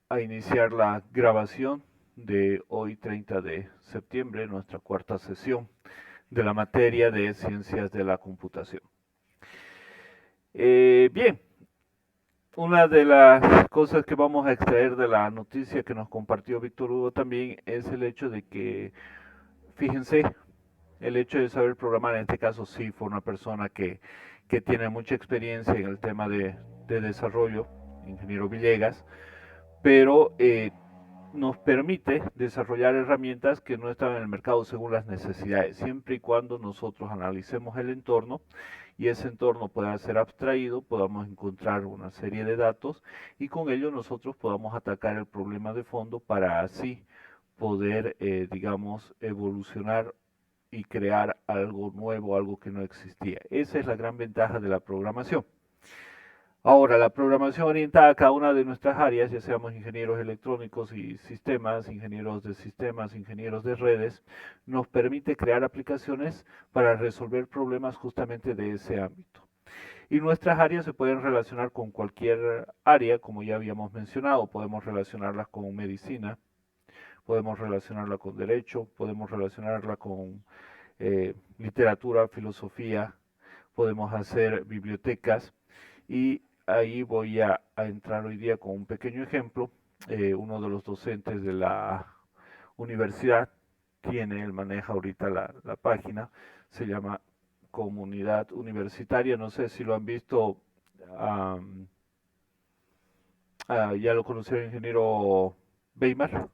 a iniciar la grabación de hoy 30 de septiembre, nuestra cuarta sesión de la materia de Ciencias de la Computación. Bien, una de las cosas que vamos a extraer de la noticia que nos compartió Víctor Hugo también es el hecho de que, fíjense, el hecho de saber programar, en este caso sí fue una persona que tiene mucha experiencia en el tema de desarrollo, ingeniero Villegas, pero nos permite desarrollar herramientas que no están en el mercado según las necesidades, siempre y cuando nosotros analicemos el entorno y ese entorno pueda ser abstraído, podamos encontrar una serie de datos y con ello nosotros podamos atacar el problema de fondo para así poder, digamos, evolucionar y crear algo nuevo, algo que no existía. Esa es la gran ventaja de la programación. Ahora, la programación orientada a cada una de nuestras áreas, ya seamos ingenieros electrónicos y sistemas, ingenieros de redes, nos permite crear aplicaciones para resolver problemas justamente de ese ámbito. Y nuestras áreas se pueden relacionar con cualquier área, como ya habíamos mencionado, podemos relacionarlas con medicina, podemos relacionarla con derecho, podemos relacionarla con literatura, filosofía, podemos hacer bibliotecas y ahí voy a entrar hoy día con un pequeño ejemplo. Uno de los docentes de la universidad tiene, él maneja ahorita la página, se llama Comunidad Universitaria, no sé si lo han visto, um, ya lo conoció el ingeniero Weimar.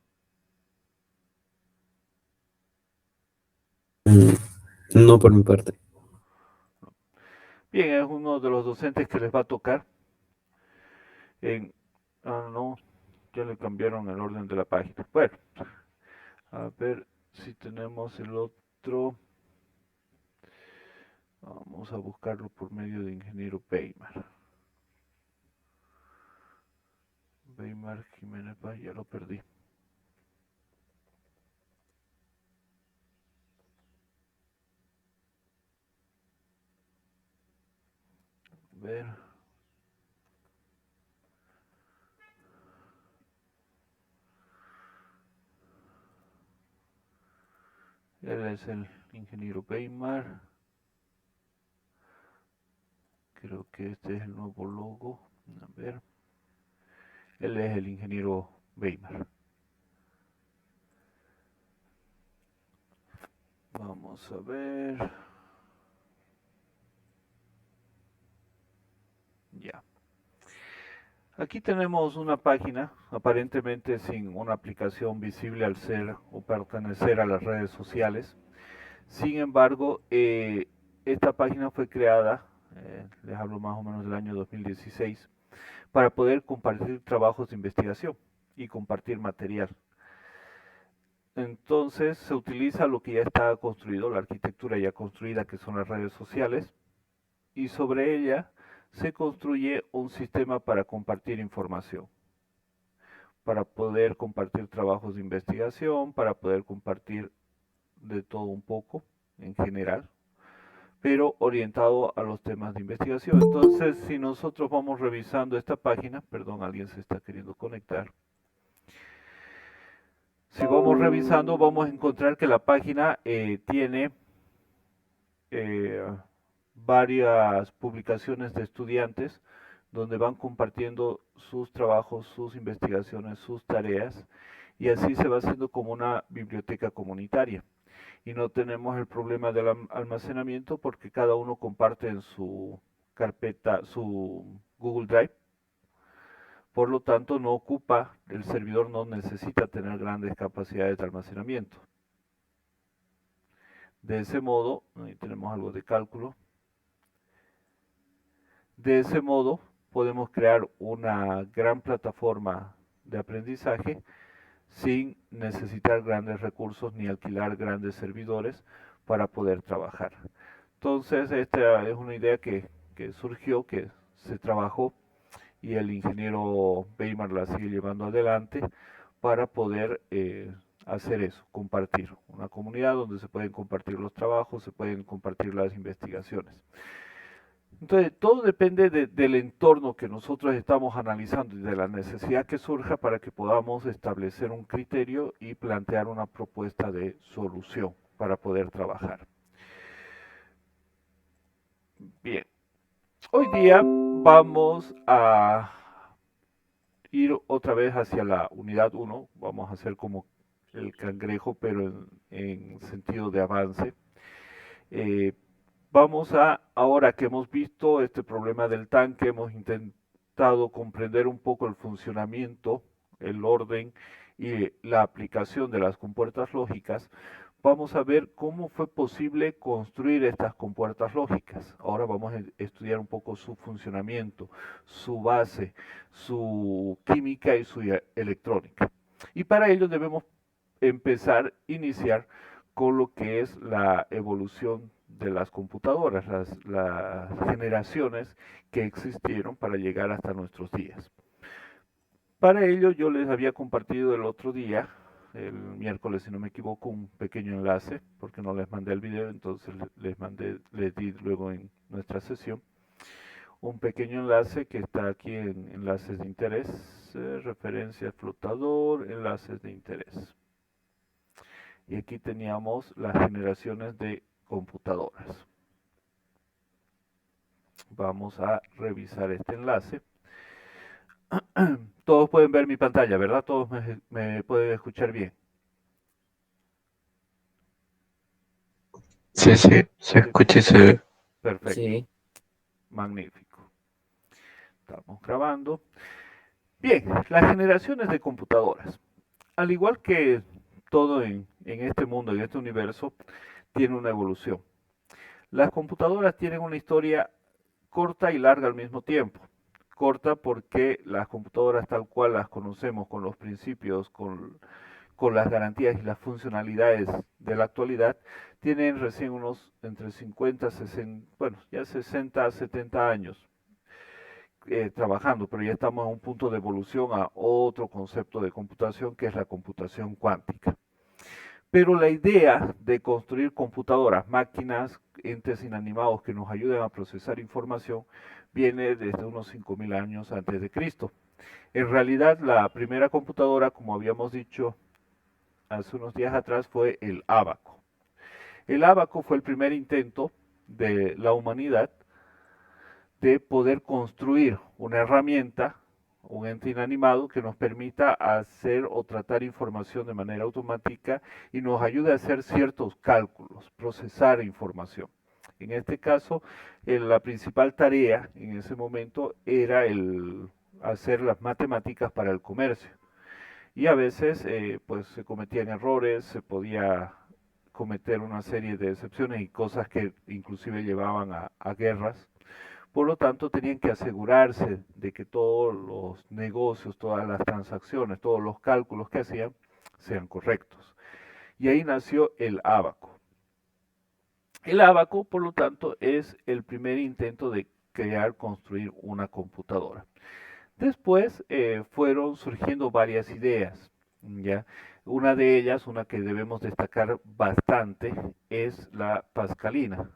Mm, No por mi parte. Bien, es uno de los docentes que les va a tocar en... Ah, no, ya le cambiaron el orden de la página. Bueno, a ver si tenemos el otro. Vamos a buscarlo por medio de ingeniero Weimar. Weimar Jiménez, ya lo perdí. A ver. Él es el ingeniero Weimar. Creo que este es el nuevo logo. A ver. Él es el ingeniero Weimar. Vamos a ver. Ya. Aquí tenemos una página, aparentemente sin una aplicación visible al ser o pertenecer a las redes sociales. Sin embargo, esta página fue creada, les hablo más o menos del año 2016, para poder compartir trabajos de investigación y compartir material. Entonces se utiliza lo que ya está construido, la arquitectura ya construida, que son las redes sociales, y sobre ella se construye un sistema para compartir información, para poder compartir trabajos de investigación, para poder compartir de todo un poco en general, pero orientado a los temas de investigación. Entonces, si nosotros vamos revisando esta página, perdón, alguien se está queriendo conectar. Si vamos revisando, vamos a encontrar que la página tiene eh, varias publicaciones de estudiantes donde van compartiendo sus trabajos, sus investigaciones, sus tareas, y así se va haciendo como una biblioteca comunitaria. Y no tenemos el problema del almacenamiento porque cada uno comparte en su carpeta, su Google Drive. Por lo tanto, no ocupa, el servidor no necesita tener grandes capacidades de almacenamiento. De ese modo, ahí tenemos algo de cálculo. De ese modo, podemos crear una gran plataforma de aprendizaje sin necesitar grandes recursos ni alquilar grandes servidores para poder trabajar. Entonces, esta es una idea que surgió, que se trabajó y el ingeniero Weimar la sigue llevando adelante para poder hacer eso, compartir una comunidad donde se pueden compartir los trabajos, se pueden compartir las investigaciones. Entonces, todo depende del entorno que nosotros estamos analizando y de la necesidad que surja para que podamos establecer un criterio y plantear una propuesta de solución para poder trabajar. Bien, hoy día vamos a ir otra vez hacia la unidad uno. Vamos a hacer como el cangrejo, pero en sentido de avance. Eh, Vamos a, ahora que hemos visto este problema del tanque, hemos intentado comprender un poco el funcionamiento, el orden y la aplicación de las compuertas lógicas. Vamos a ver cómo fue posible construir estas compuertas lógicas. Ahora vamos a estudiar un poco su funcionamiento, su base, su química y su electrónica. Y para ello debemos iniciar con lo que es la evolución de las computadoras, las generaciones que existieron para llegar hasta nuestros días. Para ello yo les había compartido el otro día, el miércoles si no me equivoco, un pequeño enlace, porque no les mandé el video, entonces les di luego en nuestra sesión, un pequeño enlace que está aquí en enlaces de interés, referencia flotador, enlaces de interés. Y aquí teníamos las generaciones de computadoras. Vamos a revisar este enlace. Todos pueden ver mi pantalla, ¿verdad? Todos me pueden escuchar bien. Sí, sí, se Sí, escucha y se ve. perfecto. Sí, Magnífico. Estamos grabando. Bien, las generaciones de computadoras. Al igual que todo en este mundo, en este universo, tiene una evolución. Las computadoras tienen una historia corta y larga al mismo tiempo. Corta porque las computadoras tal cual las conocemos, con los principios, con las garantías y las funcionalidades de la actualidad, tienen recién unos entre 50, 60, bueno, ya 60 a 70 años trabajando, pero ya estamos a un punto de evolución a otro concepto de computación que es la computación cuántica. Pero la idea de construir computadoras, máquinas, entes inanimados que nos ayuden a procesar información, viene desde unos 5000 años antes de Cristo. En realidad, la primera computadora, como habíamos dicho hace unos días atrás, fue el ábaco. El ábaco fue el primer intento de la humanidad de poder construir una herramienta, un ente inanimado que nos permita hacer o tratar información de manera automática y nos ayude a hacer ciertos cálculos, procesar información. En este caso, la principal tarea en ese momento era el hacer las matemáticas para el comercio. Y a veces pues se cometían errores, se podía cometer una serie de excepciones y cosas que inclusive llevaban a guerras. Por lo tanto, tenían que asegurarse de que todos los negocios, todas las transacciones, todos los cálculos que hacían sean correctos. Y ahí nació el ábaco. El ábaco, por lo tanto, es el primer intento de crear, construir una computadora. Después fueron surgiendo varias ideas, ¿ya? Una de ellas, una que debemos destacar bastante, es la pascalina.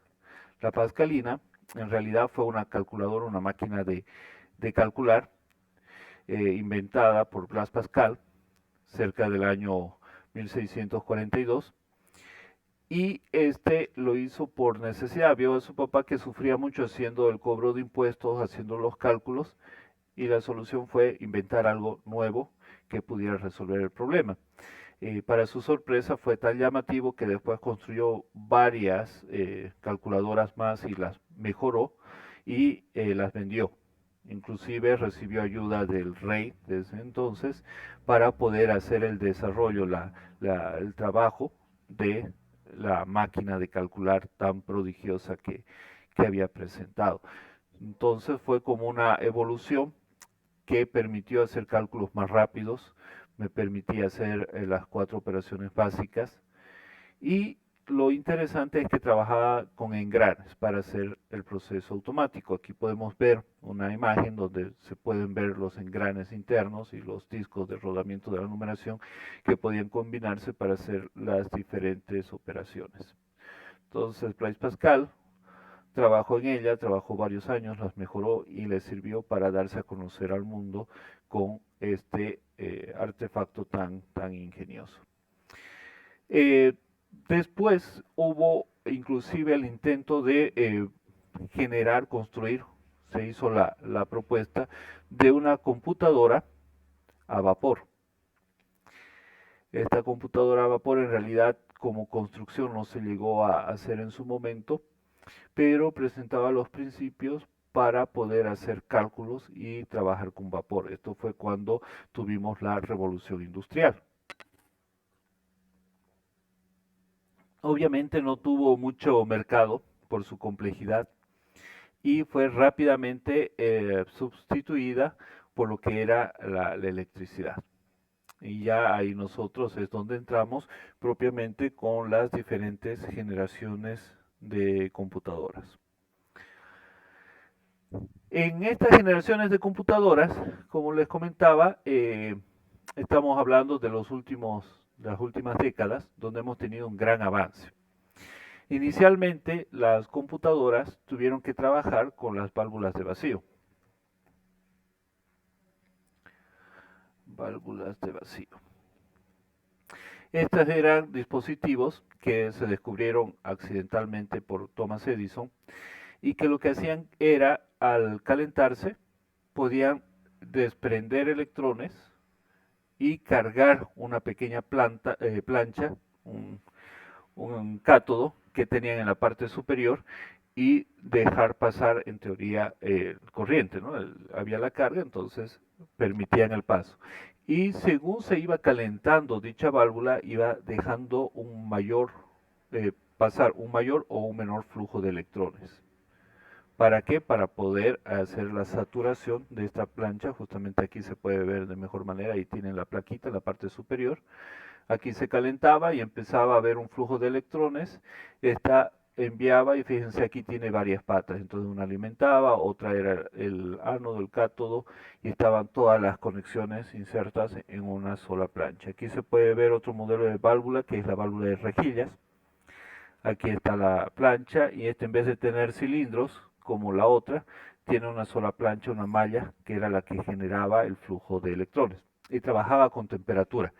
La pascalina en realidad fue una calculadora, una máquina de calcular inventada por Blas Pascal cerca del año 1642 y este lo hizo por necesidad. Vio a su papá que sufría mucho haciendo el cobro de impuestos, haciendo los cálculos y la solución fue inventar algo nuevo que pudiera resolver el problema. Para su sorpresa fue tan llamativo que después construyó varias calculadoras más y las mejoró y las vendió. Inclusive recibió ayuda del rey desde entonces para poder hacer el desarrollo, el trabajo de la máquina de calcular tan prodigiosa que había presentado. Entonces fue como una evolución que permitió hacer cálculos más rápidos, me permitía hacer las 4 operaciones básicas y lo interesante es que trabajaba con engranes para hacer el proceso automático. Aquí podemos ver una imagen donde se pueden ver los engranes internos y los discos de rodamiento de la numeración que podían combinarse para hacer las diferentes operaciones. Entonces Blaise Pascal trabajó en ella, trabajó varios años, las mejoró y le sirvió para darse a conocer al mundo con este artefacto tan ingenioso. Eh, Después hubo inclusive el intento de generar, construir, se hizo la propuesta de una computadora a vapor. Esta computadora a vapor en realidad como construcción no se llegó a hacer en su momento, pero presentaba los principios para poder hacer cálculos y trabajar con vapor. Esto fue cuando tuvimos la revolución industrial. Obviamente no tuvo mucho mercado por su complejidad y fue rápidamente sustituida por lo que era la electricidad. Y ya ahí nosotros es donde entramos propiamente con las diferentes generaciones de computadoras. En estas generaciones de computadoras, como les comentaba, estamos hablando de de las últimas décadas, donde hemos tenido un gran avance. Inicialmente, las computadoras tuvieron que trabajar con las válvulas de vacío. Válvulas de vacío. Estas eran dispositivos que se descubrieron accidentalmente por Thomas Edison y que lo que hacían era, al calentarse, podían desprender electrones y cargar una pequeña plancha, un cátodo que tenían en la parte superior y dejar pasar en teoría corriente, ¿no? Había la carga, entonces permitían el paso. Y según se iba calentando dicha válvula, iba dejando pasar un mayor o un menor flujo de electrones. ¿Para qué? Para poder hacer la saturación de esta plancha. Justamente aquí se puede ver de mejor manera, ahí tienen la plaquita en la parte superior. Aquí se calentaba y empezaba a haber un flujo de electrones. Esta enviaba, y fíjense aquí tiene varias patas, entonces una alimentaba, otra era el ánodo, el cátodo, y estaban todas las conexiones insertas en una sola plancha. Aquí se puede ver otro modelo de válvula, que es la válvula de rejillas. Aquí está la plancha, y esta, en vez de tener cilindros como la otra, tiene una sola plancha, una malla, que era la que generaba el flujo de electrones, y trabajaba con temperatura.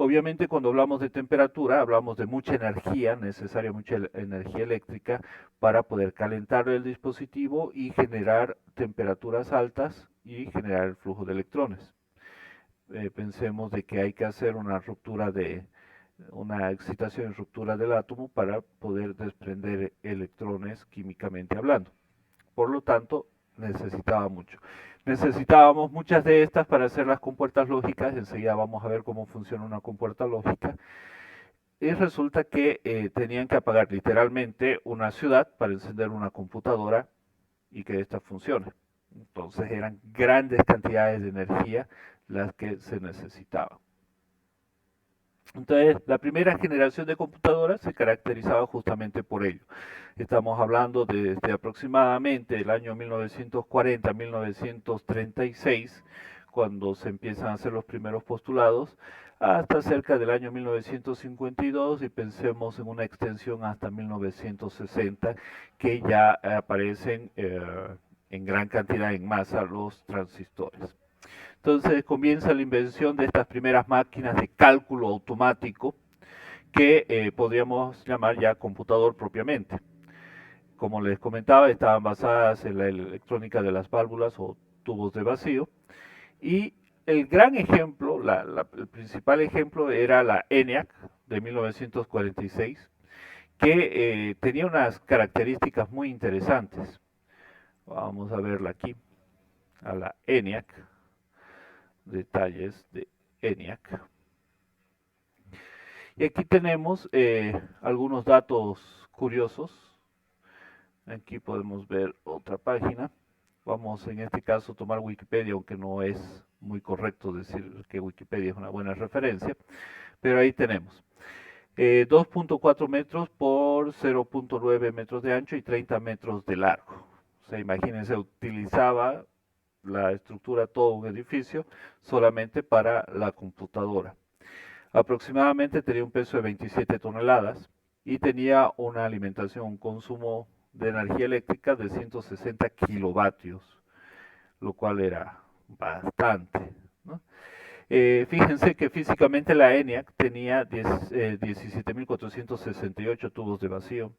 Obviamente cuando hablamos de temperatura hablamos de mucha energía, necesaria mucha energía eléctrica para poder calentar el dispositivo y generar temperaturas altas y generar el flujo de electrones. Pensemos de que hay que hacer una excitación y ruptura del átomo para poder desprender electrones químicamente hablando. Por lo tanto, necesitaba mucho. Necesitábamos muchas de estas para hacer las compuertas lógicas. Enseguida vamos a ver cómo funciona una compuerta lógica. Y resulta que tenían que apagar literalmente una ciudad para encender una computadora y que ésta funcione. Entonces eran grandes cantidades de energía las que se necesitaban. Entonces, la primera generación de computadoras se caracterizaba justamente por ello. Estamos hablando desde aproximadamente el año 1940-1936, cuando se empiezan a hacer los primeros postulados, hasta cerca del año 1952 y pensemos en una extensión hasta 1960, que ya aparecen en gran cantidad, en masa, los transistores. Entonces comienza la invención de estas primeras máquinas de cálculo automático que podríamos llamar ya computador propiamente. Como les comentaba, estaban basadas en la electrónica de las válvulas o tubos de vacío. Y el gran ejemplo, el principal ejemplo era la ENIAC de 1946, que tenía unas características muy interesantes. Vamos a verla aquí, a la ENIAC. Detalles de ENIAC. Y aquí tenemos algunos datos curiosos. Aquí podemos ver otra página. Vamos en este caso a tomar Wikipedia, aunque no es muy correcto decir que Wikipedia es una buena referencia, pero ahí tenemos 2.4 metros por 0.9 metros de ancho y 30 metros de largo. O sea, imagínense, utilizaba la estructura todo un edificio solamente para la computadora. Aproximadamente tenía un peso de 27 toneladas y tenía una alimentación, un consumo de energía eléctrica de 160 kilovatios, lo cual era bastante, ¿no? Fíjense que físicamente la ENIAC tenía 17.468 tubos de vacío,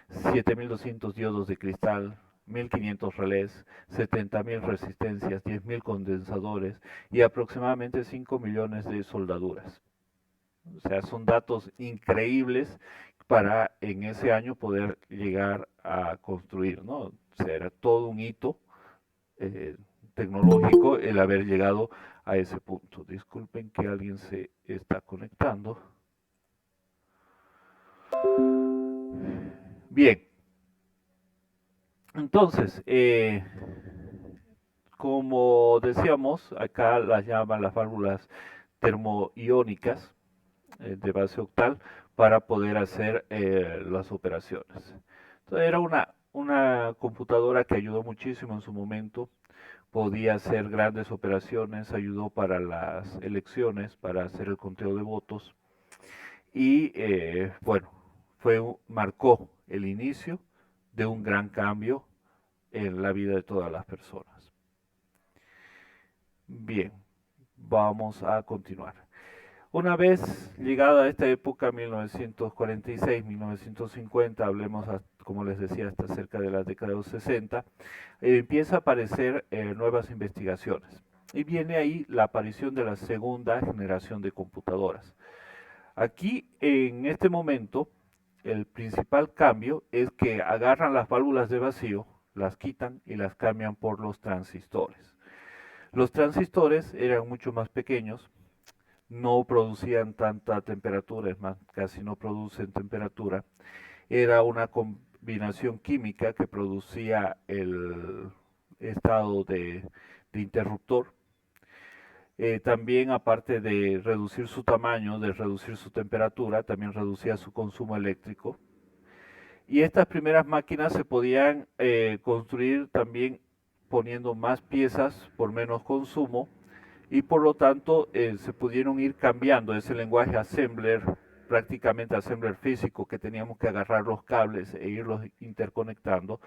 7.200 diodos de cristal, 1.500 relés, 70.000 resistencias, 10.000 condensadores y aproximadamente 5 millones de soldaduras. O sea, son datos increíbles para en ese año poder llegar a construir, ¿no? O sea, era todo un hito eh, tecnológico el haber llegado a ese punto. Disculpen que alguien se está conectando. Bien, entonces, como decíamos, acá las llaman las válvulas termoiónicas de base octal para poder hacer las operaciones. Entonces era una computadora que ayudó muchísimo en su momento, podía hacer grandes operaciones, ayudó para las elecciones, para hacer el conteo de votos y bueno, marcó el inicio de un gran cambio en la vida de todas las personas. Bien, vamos a continuar. Una vez llegada a esta época, 1946, 1950, hablemos, como les decía, hasta cerca de la década de los 60, empieza a aparecer nuevas investigaciones. Y viene ahí la aparición de la segunda generación de computadoras. Aquí, en este momento, el principal cambio es que agarran las válvulas de vacío, las quitan y las cambian por los transistores. Los transistores eran mucho más pequeños, no producían tanta temperatura, es más, casi no producen temperatura. Era una combinación química que producía el estado de interruptor. También, aparte de reducir su tamaño, de reducir su temperatura, también reducía su consumo eléctrico. Y estas primeras máquinas se podían construir también poniendo más piezas por menos consumo y por lo tanto se pudieron ir cambiando ese lenguaje assembler, prácticamente assembler físico, que teníamos que agarrar los cables e irlos interconectando.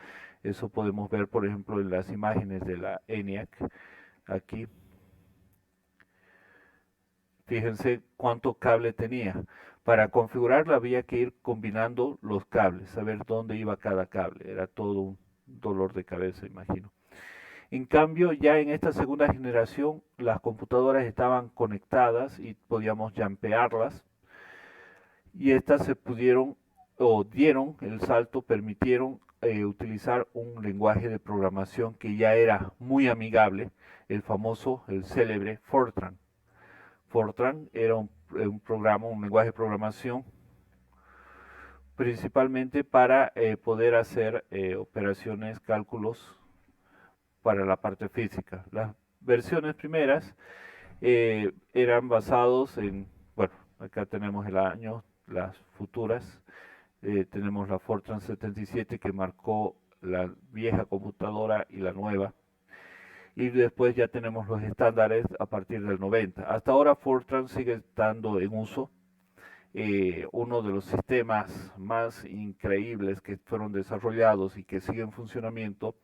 Eso podemos ver, por ejemplo, en las imágenes de la ENIAC aquí. Fíjense cuánto cable tenía. Para configurarla había que ir combinando los cables, saber dónde iba cada cable. Era todo un dolor de cabeza, imagino. En cambio, ya en esta segunda generación, las computadoras estaban conectadas y podíamos jumpearlas. Y estas se pudieron o dieron el salto, permitieron utilizar un lenguaje de programación que ya era muy amigable, el famoso, el célebre Fortran. Fortran era un programa, un lenguaje de programación principalmente para poder hacer operaciones, cálculos para la parte física. Las versiones primeras eran basados en, bueno, acá tenemos el año, las futuras, tenemos la Fortran 77 que marcó la vieja computadora y la nueva, y después ya tenemos los estándares a partir del 90. Hasta ahora Fortran sigue estando en uso. Uno de los sistemas más increíbles que fueron desarrollados y que sigue en funcionamiento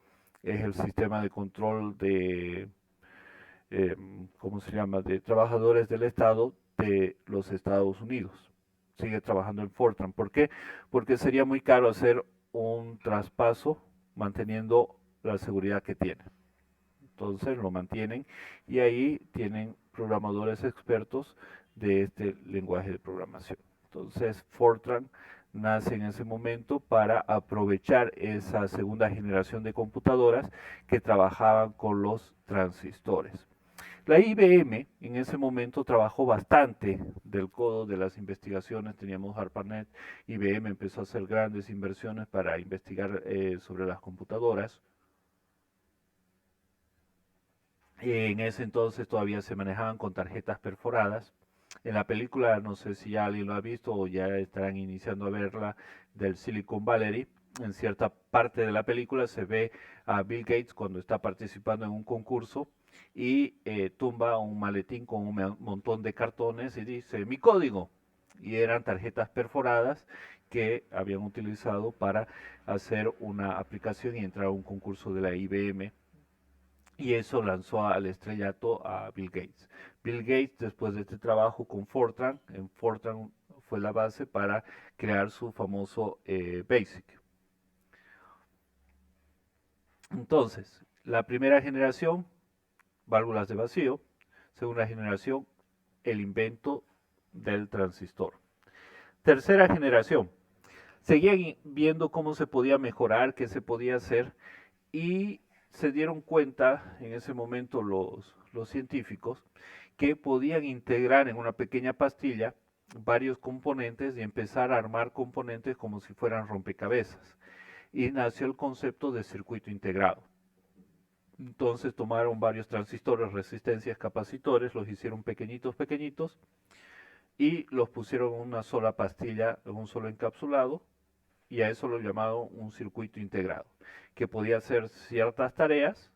es el sistema de control de, ¿cómo se llama?, de trabajadores del Estado de los Estados Unidos. Sigue trabajando en Fortran. ¿Por qué? Porque sería muy caro hacer un traspaso manteniendo la seguridad que tiene. Entonces lo mantienen y ahí tienen programadores expertos de este lenguaje de programación. Entonces Fortran nace en ese momento para aprovechar esa segunda generación de computadoras que trabajaban con los transistores. La IBM en ese momento trabajó bastante del codo de las investigaciones, teníamos ARPANET, IBM empezó a hacer grandes inversiones para investigar sobre las computadoras. En ese entonces todavía se manejaban con tarjetas perforadas. En la película, no sé si ya alguien lo ha visto o ya estarán iniciando a verla, del Silicon Valley, en cierta parte de la película se ve a Bill Gates cuando está participando en un concurso y tumba un maletín con un montón de cartones y dice, mi código. Y eran tarjetas perforadas que habían utilizado para hacer una aplicación y entrar a un concurso de la IBM, y eso lanzó al estrellato a Bill Gates. Bill Gates, después de este trabajo con Fortran, en Fortran fue la base para crear su famoso BASIC. Entonces, la primera generación, válvulas de vacío. Segunda generación, el invento del transistor. Tercera generación, seguían viendo cómo se podía mejorar, qué se podía hacer, y se dieron cuenta en ese momento los científicos que podían integrar en una pequeña pastilla varios componentes y empezar a armar componentes como si fueran rompecabezas. Y nació el concepto de circuito integrado. Entonces tomaron varios transistores, resistencias, capacitores, los hicieron pequeñitos, pequeñitos, y los pusieron en una sola pastilla, en un solo encapsulado, y a eso lo llamaron un circuito integrado, que podía hacer ciertas tareas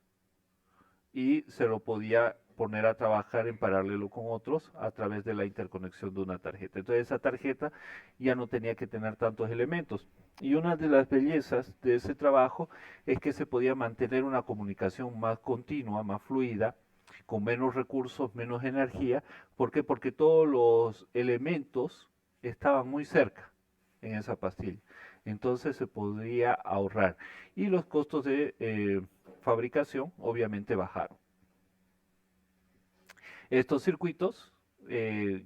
y se lo podía poner a trabajar en paralelo con otros a través de la interconexión de una tarjeta. Entonces esa tarjeta ya no tenía que tener tantos elementos. Y una de las bellezas de ese trabajo es que se podía mantener una comunicación más continua, más fluida, con menos recursos, menos energía. ¿Por qué? Porque todos los elementos estaban muy cerca en esa pastilla. Entonces se podría ahorrar. Y los costos de fabricación obviamente bajaron. Estos circuitos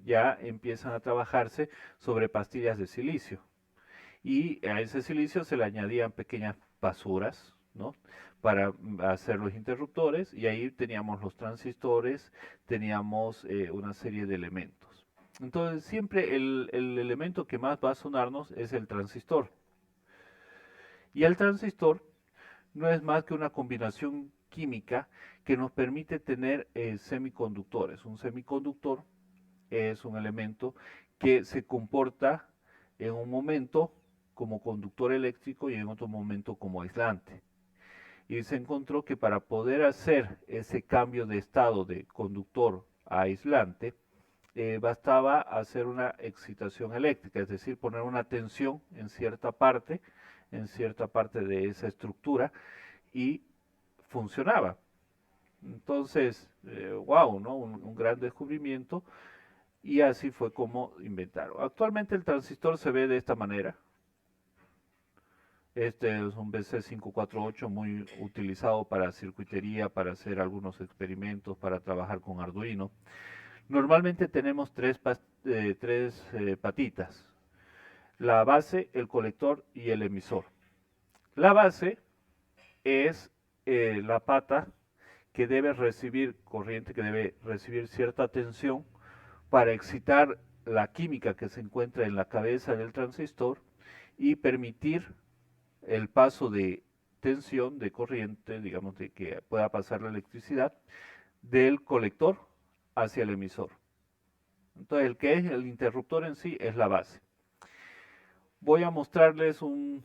ya empiezan a trabajarse sobre pastillas de silicio, y a ese silicio se le añadían pequeñas basuras, ¿no?, para hacer los interruptores, y ahí teníamos los transistores, teníamos una serie de elementos. Entonces siempre el elemento que más va a sonarnos es el transistor. Y el transistor no es más que una combinación química que nos permite tener semiconductores. Un semiconductor es un elemento que se comporta en un momento como conductor eléctrico y en otro momento como aislante. Y se encontró que para poder hacer ese cambio de estado de conductor a aislante, bastaba hacer una excitación eléctrica, es decir, poner una tensión en cierta parte de esa estructura, y funcionaba. Entonces, wow, ¿no? Un gran descubrimiento, y así fue como inventaron. Actualmente el transistor se ve de esta manera. Este es un BC548 muy utilizado para circuitería, para hacer algunos experimentos, para trabajar con Arduino. Normalmente tenemos tres patitas: la base, el colector y el emisor. La base es la pata que debe recibir corriente, que debe recibir cierta tensión para excitar la química que se encuentra en la cabeza del transistor y permitir el paso de tensión, de corriente, digamos, de que pueda pasar la electricidad del colector hacia el emisor. Entonces, el que es el interruptor en sí es la base. Voy a mostrarles un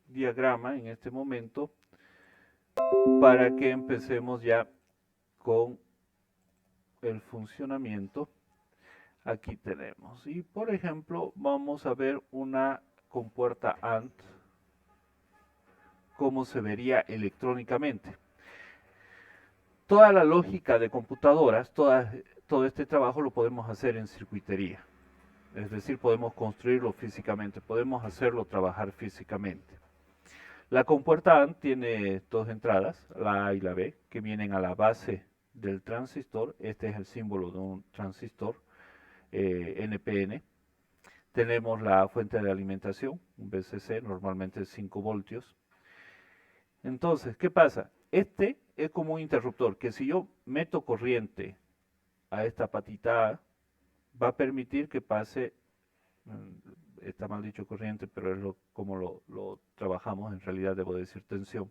diagrama en este momento para que empecemos ya con el funcionamiento. Aquí tenemos, y por ejemplo vamos a ver una compuerta AND, cómo se vería electrónicamente. Toda la lógica de computadoras, todo este trabajo lo podemos hacer en circuitería, es decir, podemos construirlo físicamente, podemos hacerlo trabajar físicamente. La compuerta AND tiene dos entradas, la A y la B, que vienen a la base del transistor. Este es el símbolo de un transistor NPN. Tenemos la fuente de alimentación, un VCC, normalmente 5 voltios. Entonces, ¿qué pasa? Este es como un interruptor, que si yo meto corriente a esta patita A, va a permitir que pase, está mal dicho corriente, pero es como lo trabajamos, en realidad debo decir tensión.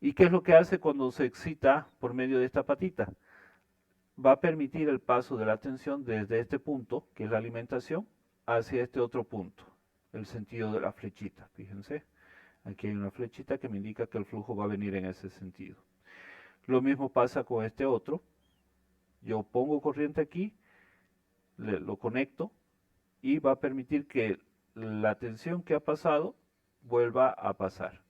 ¿Y qué es lo que hace cuando se excita por medio de esta patita? Va a permitir el paso de la tensión desde este punto, que es la alimentación, hacia este otro punto, el sentido de la flechita. Fíjense, aquí hay una flechita que me indica que el flujo va a venir en ese sentido. Lo mismo pasa con este otro. Yo pongo corriente aquí, lo conecto, y va a permitir que la tensión que ha pasado vuelva a pasar.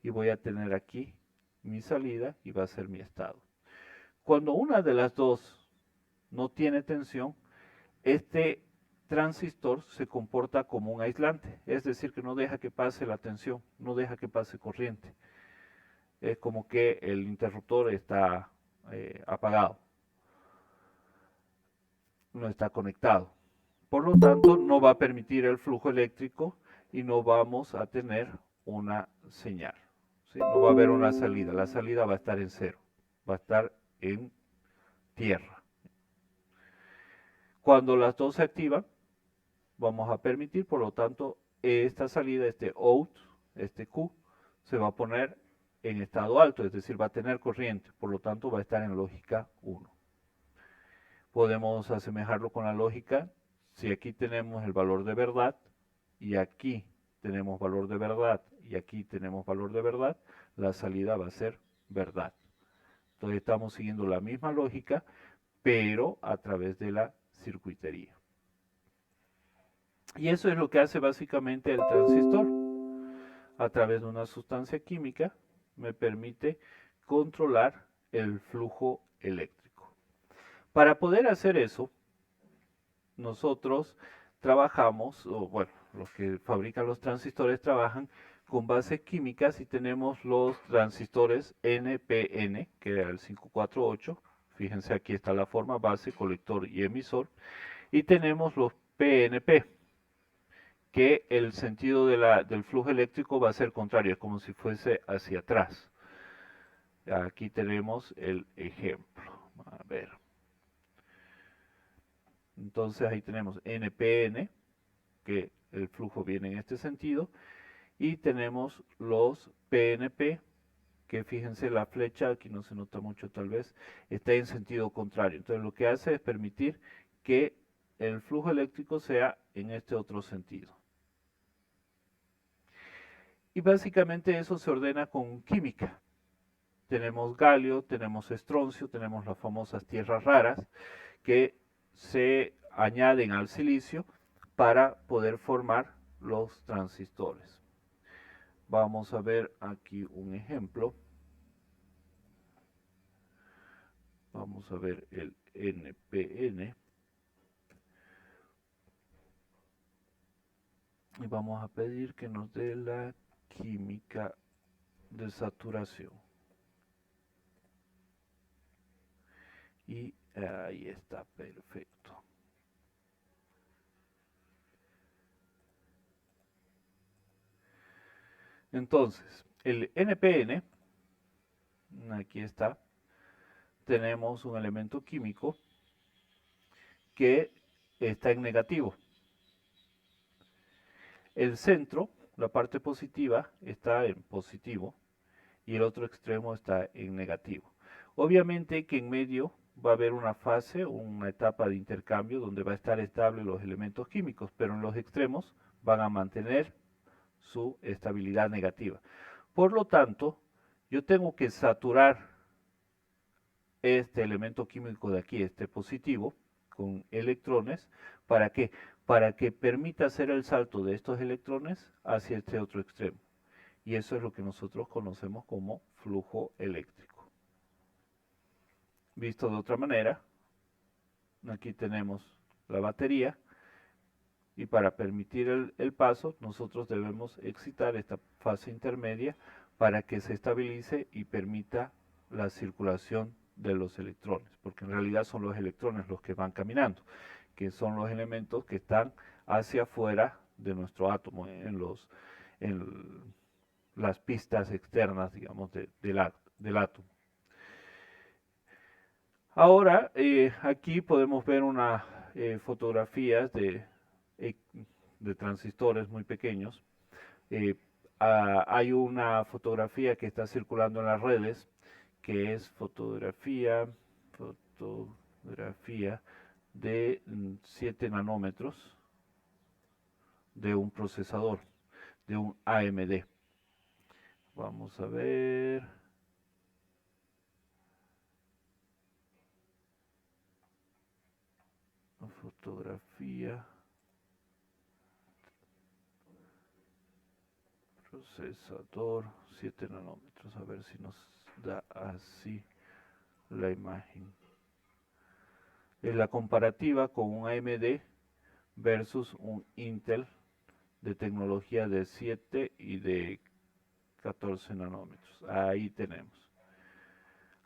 Y voy a tener aquí mi salida y va a ser mi estado. Cuando una de las dos no tiene tensión, este transistor se comporta como un aislante, es decir, que no deja que pase la tensión, no deja que pase corriente. Es como que el interruptor está apagado, no está conectado. Por lo tanto, no va a permitir el flujo eléctrico y no vamos a tener una señal. ¿Sí? No va a haber una salida, la salida va a estar en cero, va a estar en tierra. Cuando las dos se activan, vamos a permitir, por lo tanto, esta salida, este out, este Q, se va a poner en estado alto, es decir, va a tener corriente, por lo tanto va a estar en lógica 1. Podemos asemejarlo con la lógica, si aquí tenemos el valor de verdad, y aquí tenemos valor de verdad, y aquí tenemos valor de verdad, la salida va a ser verdad. Entonces estamos siguiendo la misma lógica, pero a través de la circuitería. Y eso es lo que hace básicamente el transistor. A través de una sustancia química me permite controlar el flujo eléctrico. Para poder hacer eso, nosotros trabajamos, o bueno, los que fabrican los transistores trabajan con bases químicas y tenemos los transistores NPN, que era el 548. Fíjense, aquí está la forma: base, colector y emisor. Y tenemos los PNP, que el sentido del flujo eléctrico va a ser contrario, es como si fuese hacia atrás. Aquí tenemos el ejemplo. A ver. Entonces ahí tenemos NPN, que el flujo viene en este sentido, y tenemos los PNP, que fíjense la flecha, aquí no se nota mucho tal vez, está en sentido contrario. Entonces lo que hace es permitir que el flujo eléctrico sea en este otro sentido. Y básicamente eso se ordena con química. Tenemos galio, tenemos estroncio, tenemos las famosas tierras raras que se añaden al silicio para poder formar los transistores. Vamos a ver aquí un ejemplo. Vamos a ver el NPN. Y vamos a pedir que nos dé la química de saturación. Y ahí está, perfecto. Entonces, el NPN, aquí está, tenemos un elemento químico que está en negativo. El centro, la parte positiva, está en positivo y el otro extremo está en negativo. Obviamente que en medio va a haber una fase, una etapa de intercambio donde va a estar estable los elementos químicos, pero en los extremos van a mantener su estabilidad negativa. Por lo tanto, yo tengo que saturar este elemento químico de aquí, este positivo, con electrones. ¿Para qué? Para que permita hacer el salto de estos electrones hacia este otro extremo. Y eso es lo que nosotros conocemos como flujo eléctrico. Visto de otra manera, aquí tenemos la batería y para permitir el paso nosotros debemos excitar esta fase intermedia para que se estabilice y permita la circulación de los electrones, porque en realidad son los electrones los que van caminando, que son los elementos que están hacia afuera de nuestro átomo, en las pistas externas, digamos, del átomo. Ahora, aquí podemos ver unas fotografías de transistores muy pequeños. Hay una fotografía que está circulando en las redes, que es fotografía de 7 nanómetros de un procesador, de un AMD. Vamos a ver. Fotografía. Procesador 7 nanómetros. A ver si nos da así la imagen. Es la comparativa con un AMD versus un Intel de tecnología de 7 y de 14 nanómetros. Ahí tenemos.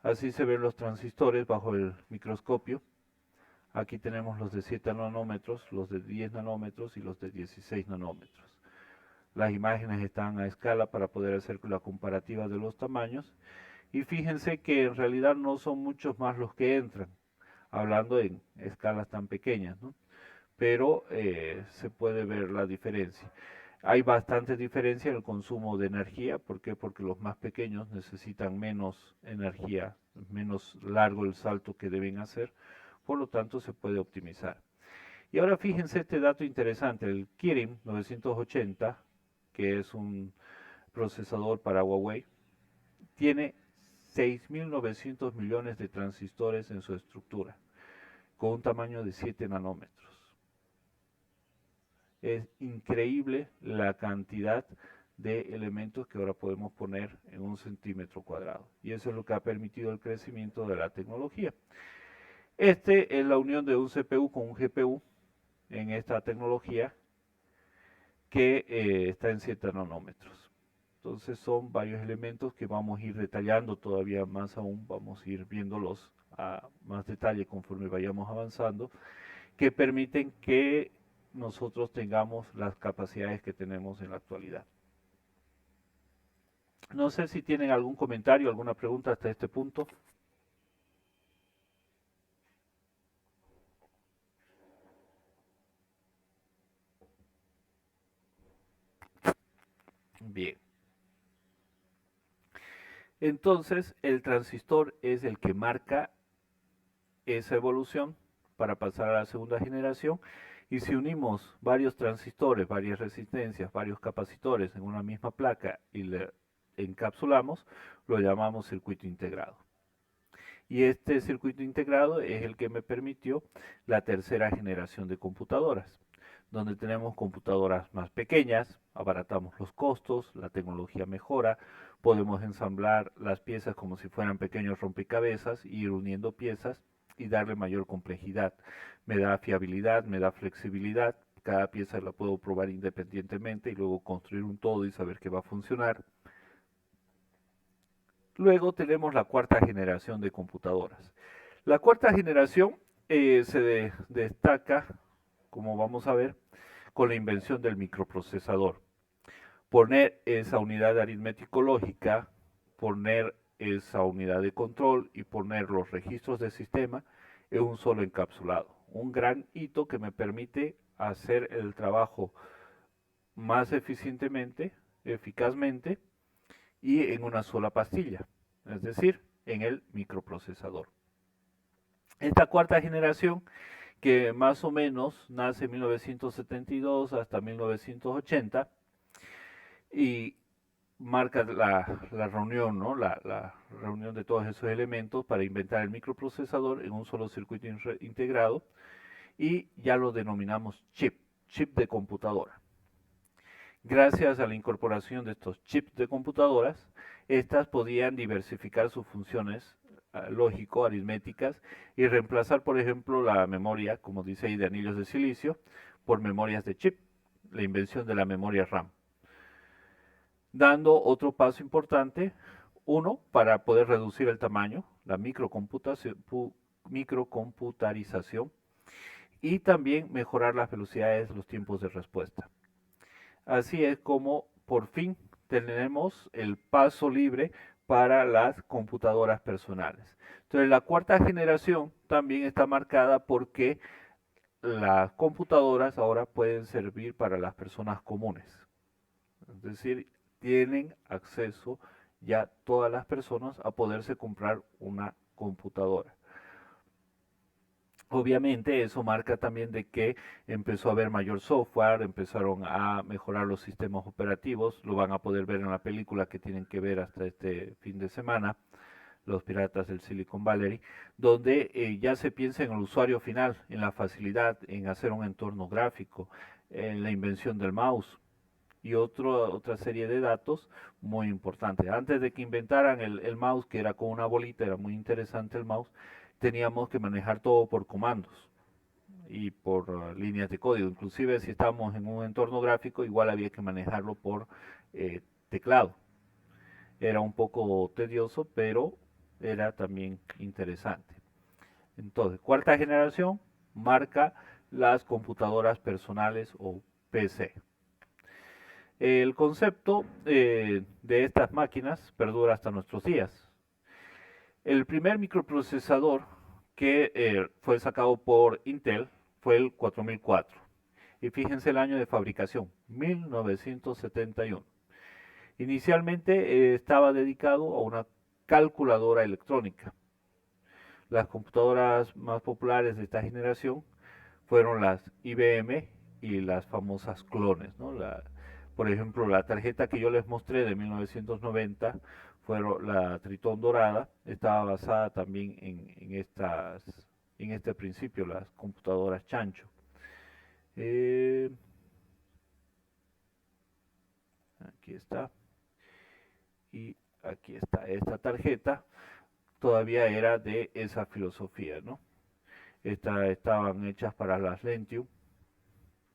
Así se ven los transistores bajo el microscopio. Aquí tenemos los de 7 nanómetros, los de 10 nanómetros y los de 16 nanómetros. Las imágenes están a escala para poder hacer la comparativa de los tamaños. Y fíjense que en realidad no son muchos más los que entran, hablando en escalas tan pequeñas, ¿no? Pero se puede ver la diferencia. Hay bastante diferencia en el consumo de energía. ¿Por qué? Porque los más pequeños necesitan menos energía, menos largo el salto que deben hacer, por lo tanto se puede optimizar. Y ahora fíjense este dato interesante, el Kirin 980, que es un procesador para Huawei, tiene 6.900 millones de transistores en su estructura, con un tamaño de 7 nanómetros. Es increíble la cantidad de elementos que ahora podemos poner en un centímetro cuadrado. Y eso es lo que ha permitido el crecimiento de la tecnología. Este es la unión de un CPU con un GPU en esta tecnología que está en 7 nanómetros. Entonces son varios elementos que vamos a ir detallando todavía más aún, vamos a ir viéndolos a más detalle conforme vayamos avanzando, que permiten que nosotros tengamos las capacidades que tenemos en la actualidad. No sé si tienen algún comentario, alguna pregunta hasta este punto. Bien. Entonces, el transistor es el que marca esa evolución para pasar a la segunda generación. Y si unimos varios transistores, varias resistencias, varios capacitores en una misma placa y le encapsulamos, lo llamamos circuito integrado. Y este circuito integrado es el que me permitió la tercera generación de computadoras, donde tenemos computadoras más pequeñas, abaratamos los costos, la tecnología mejora, podemos ensamblar las piezas como si fueran pequeños rompecabezas, ir uniendo piezas y darle mayor complejidad. Me da fiabilidad, me da flexibilidad, cada pieza la puedo probar independientemente y luego construir un todo y saber que va a funcionar. Luego tenemos la cuarta generación de computadoras. La cuarta generación se destaca, como vamos a ver, con la invención del microprocesador. Poner esa unidad de aritmético lógica, poner esa unidad de control y poner los registros del sistema en un solo encapsulado. Un gran hito que me permite hacer el trabajo más eficientemente, eficazmente y en una sola pastilla, es decir, en el microprocesador. Esta cuarta generación, que más o menos nace en 1972 hasta 1980 y marca la reunión, ¿no? la reunión de todos esos elementos para inventar el microprocesador en un solo circuito integrado, y ya lo denominamos chip de computadora. Gracias a la incorporación de estos chips de computadoras, estas podían diversificar sus funciones lógico-aritméticas y reemplazar, por ejemplo, la memoria, como dice ahí, de anillos de silicio, por memorias de chip, la invención de la memoria RAM. Dando otro paso importante, uno, para poder reducir el tamaño, la microcomputarización, y también mejorar las velocidades, los tiempos de respuesta. Así es como por fin tenemos el paso libre para las computadoras personales. Entonces la cuarta generación también está marcada porque las computadoras ahora pueden servir para las personas comunes. Es decir, tienen acceso ya todas las personas a poderse comprar una computadora. Obviamente eso marca también de que empezó a haber mayor software, empezaron a mejorar los sistemas operativos, lo van a poder ver en la película que tienen que ver hasta este fin de semana, Los Piratas del Silicon Valley, donde ya se piensa en el usuario final, en la facilidad, en hacer un entorno gráfico, en la invención del mouse, y otra serie de datos muy importantes. Antes de que inventaran el mouse, que era con una bolita, era muy interesante el mouse, teníamos que manejar todo por comandos y por líneas de código. Inclusive si estamos en un entorno gráfico, igual había que manejarlo por teclado. Era un poco tedioso, pero era también interesante. Entonces, cuarta generación marca las computadoras personales o PC. El concepto de estas máquinas perdura hasta nuestros días. El primer microprocesador que fue sacado por Intel fue el 4004. Y fíjense el año de fabricación, 1971. Inicialmente estaba dedicado a una calculadora electrónica. Las computadoras más populares de esta generación fueron las IBM y las famosas clones, ¿no? Por ejemplo, la tarjeta que yo les mostré de 1990 fue la Tritón Dorada, estaba basada también en este principio, las computadoras Chancho. Aquí está. Y aquí está. Esta tarjeta todavía era de esa filosofía, ¿no? Estaban hechas para las Lentium,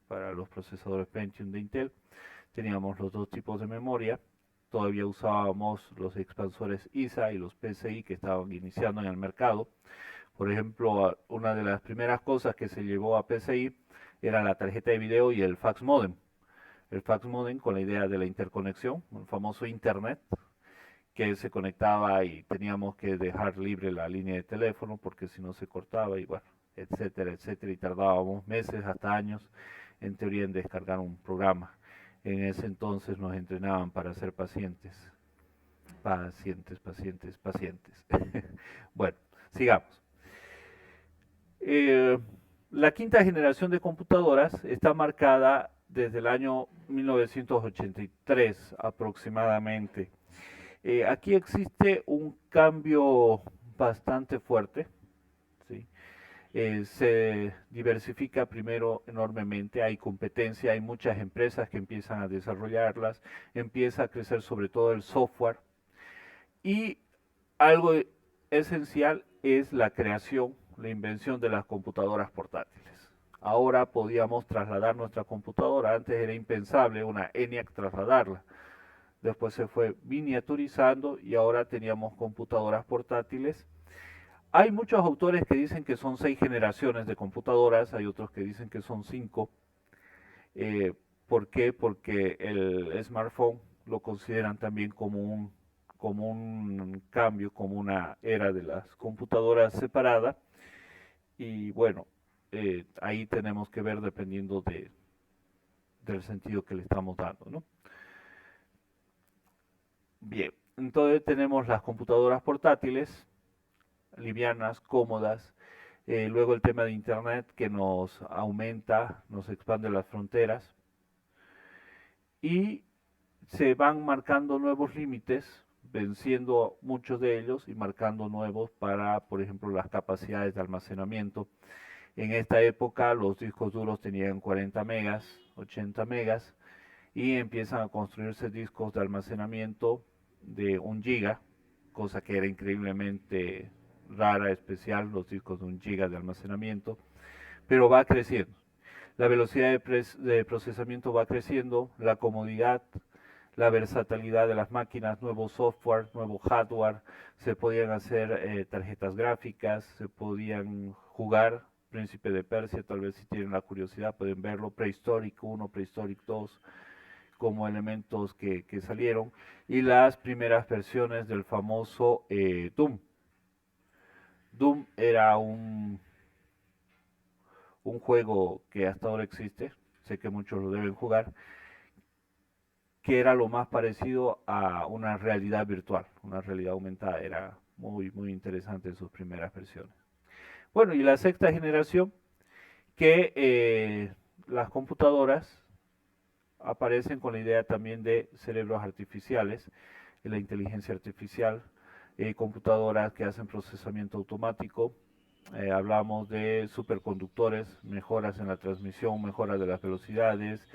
para los procesadores Pentium de Intel. Teníamos los dos tipos de memoria. Todavía usábamos los expansores ISA y los PCI que estaban iniciando en el mercado. Por ejemplo, una de las primeras cosas que se llevó a PCI era la tarjeta de video y el fax modem. El fax modem con la idea de la interconexión, el famoso Internet, que se conectaba y teníamos que dejar libre la línea de teléfono porque si no se cortaba y bueno, etcétera, etcétera, y tardábamos meses hasta años en teoría en descargar un programa. En ese entonces nos entrenaban para ser pacientes. Pacientes, pacientes, pacientes. Bueno, sigamos. Eh, la quinta generación de computadoras está marcada desde el año 1983 aproximadamente. Aquí existe un cambio bastante fuerte, ¿sí? Se diversifica primero enormemente, hay competencia, hay muchas empresas que empiezan a desarrollarlas, empieza a crecer sobre todo el software y algo esencial es la creación, la invención de las computadoras portátiles. Ahora podíamos trasladar nuestra computadora, antes era impensable una ENIAC trasladarla. Después se fue miniaturizando y ahora teníamos computadoras portátiles. Hay muchos autores que dicen que son 6 generaciones de computadoras, hay otros que dicen que son 5. ¿Por qué? Porque el smartphone lo consideran también como un cambio, como una era de las computadoras separada. Y bueno, ahí tenemos que ver dependiendo del sentido que le estamos dando, ¿no? Bien, entonces tenemos las computadoras portátiles, livianas, cómodas. Luego el tema de Internet que nos aumenta, nos expande las fronteras. Y se van marcando nuevos límites, venciendo muchos de ellos y marcando nuevos para, por ejemplo, las capacidades de almacenamiento. En esta época los discos duros tenían 40 megas, 80 megas y empiezan a construirse discos de almacenamiento de 1 giga, cosa que era increíblemente rara, especial, los discos de 1 giga de almacenamiento, pero va creciendo. La velocidad de procesamiento va creciendo, la comodidad, la versatilidad de las máquinas, nuevo software, nuevo hardware, se podían hacer tarjetas gráficas, se podían jugar Príncipe de Persia, tal vez si tienen la curiosidad pueden verlo, Prehistoric 1, Prehistoric 2, como elementos que salieron, y las primeras versiones del famoso Doom. Doom era un juego que hasta ahora existe, sé que muchos lo deben jugar, que era lo más parecido a una realidad virtual, una realidad aumentada, era muy, muy interesante en sus primeras versiones. Bueno, y la sexta generación, que las computadoras aparecen con la idea también de cerebros artificiales, de la inteligencia artificial, computadoras que hacen procesamiento automático, hablamos de superconductores, mejoras en la transmisión, mejoras de las velocidades,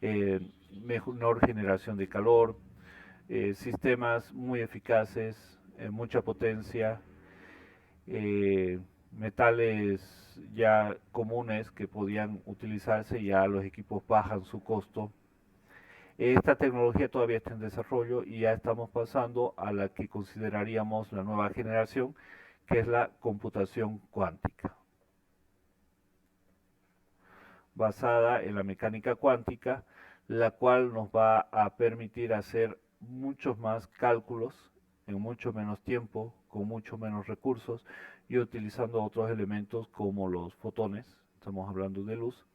eh, menor generación de calor, sistemas muy eficaces, mucha potencia, eh, metales ya comunes que podían utilizarse, ya los equipos bajan su costo. Esta tecnología todavía está en desarrollo y ya estamos pasando a la que consideraríamos la nueva generación, que es la computación cuántica, basada en la mecánica cuántica, la cual nos va a permitir hacer muchos más cálculos en mucho menos tiempo, con mucho menos recursos y utilizando otros elementos como los fotones, estamos hablando de luz,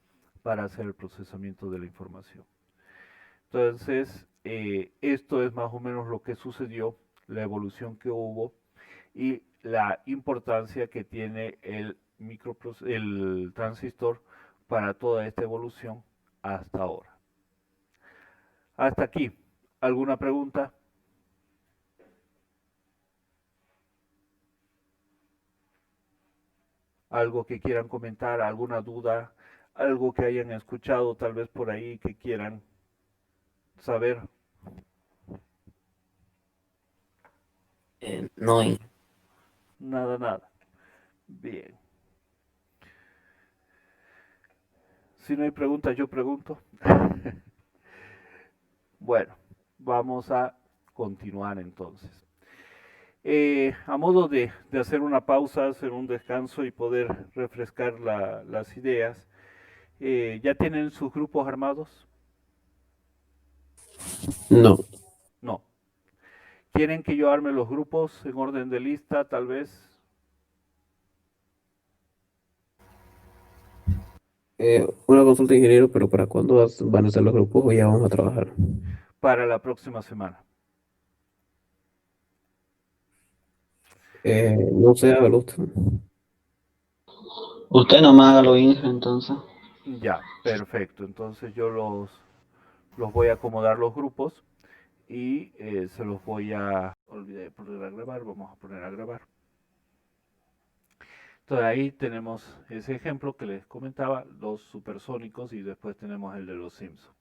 para hacer el procesamiento de la información. Entonces, esto es más o menos lo que sucedió, la evolución que hubo y la importancia que tiene el transistor para toda esta evolución hasta ahora. Hasta aquí. ¿Alguna pregunta? ¿Algo que quieran comentar? ¿Alguna duda? ¿Algo que hayan escuchado tal vez por ahí que quieran saber? No, Nada, nada. Bien. Si no hay preguntas, yo pregunto. Bueno, vamos a continuar entonces. A modo de hacer una pausa, hacer un descanso y poder refrescar las ideas, ¿ya tienen sus grupos armados? no. No. ¿Quieren que yo arme los grupos en orden de lista, tal vez? Una consulta, ingeniero, pero ¿para cuándo van a ser los grupos o ya vamos a trabajar? Para la próxima semana. No sé, hágalo usted. Usted nomás hágalo, Inge, entonces. Ya, perfecto. Entonces yo los voy a acomodar los grupos y se los voy a... Olvidé de poner a grabar, vamos a poner a grabar. Entonces ahí tenemos ese ejemplo que les comentaba, los supersónicos y después tenemos el de los Simpsons.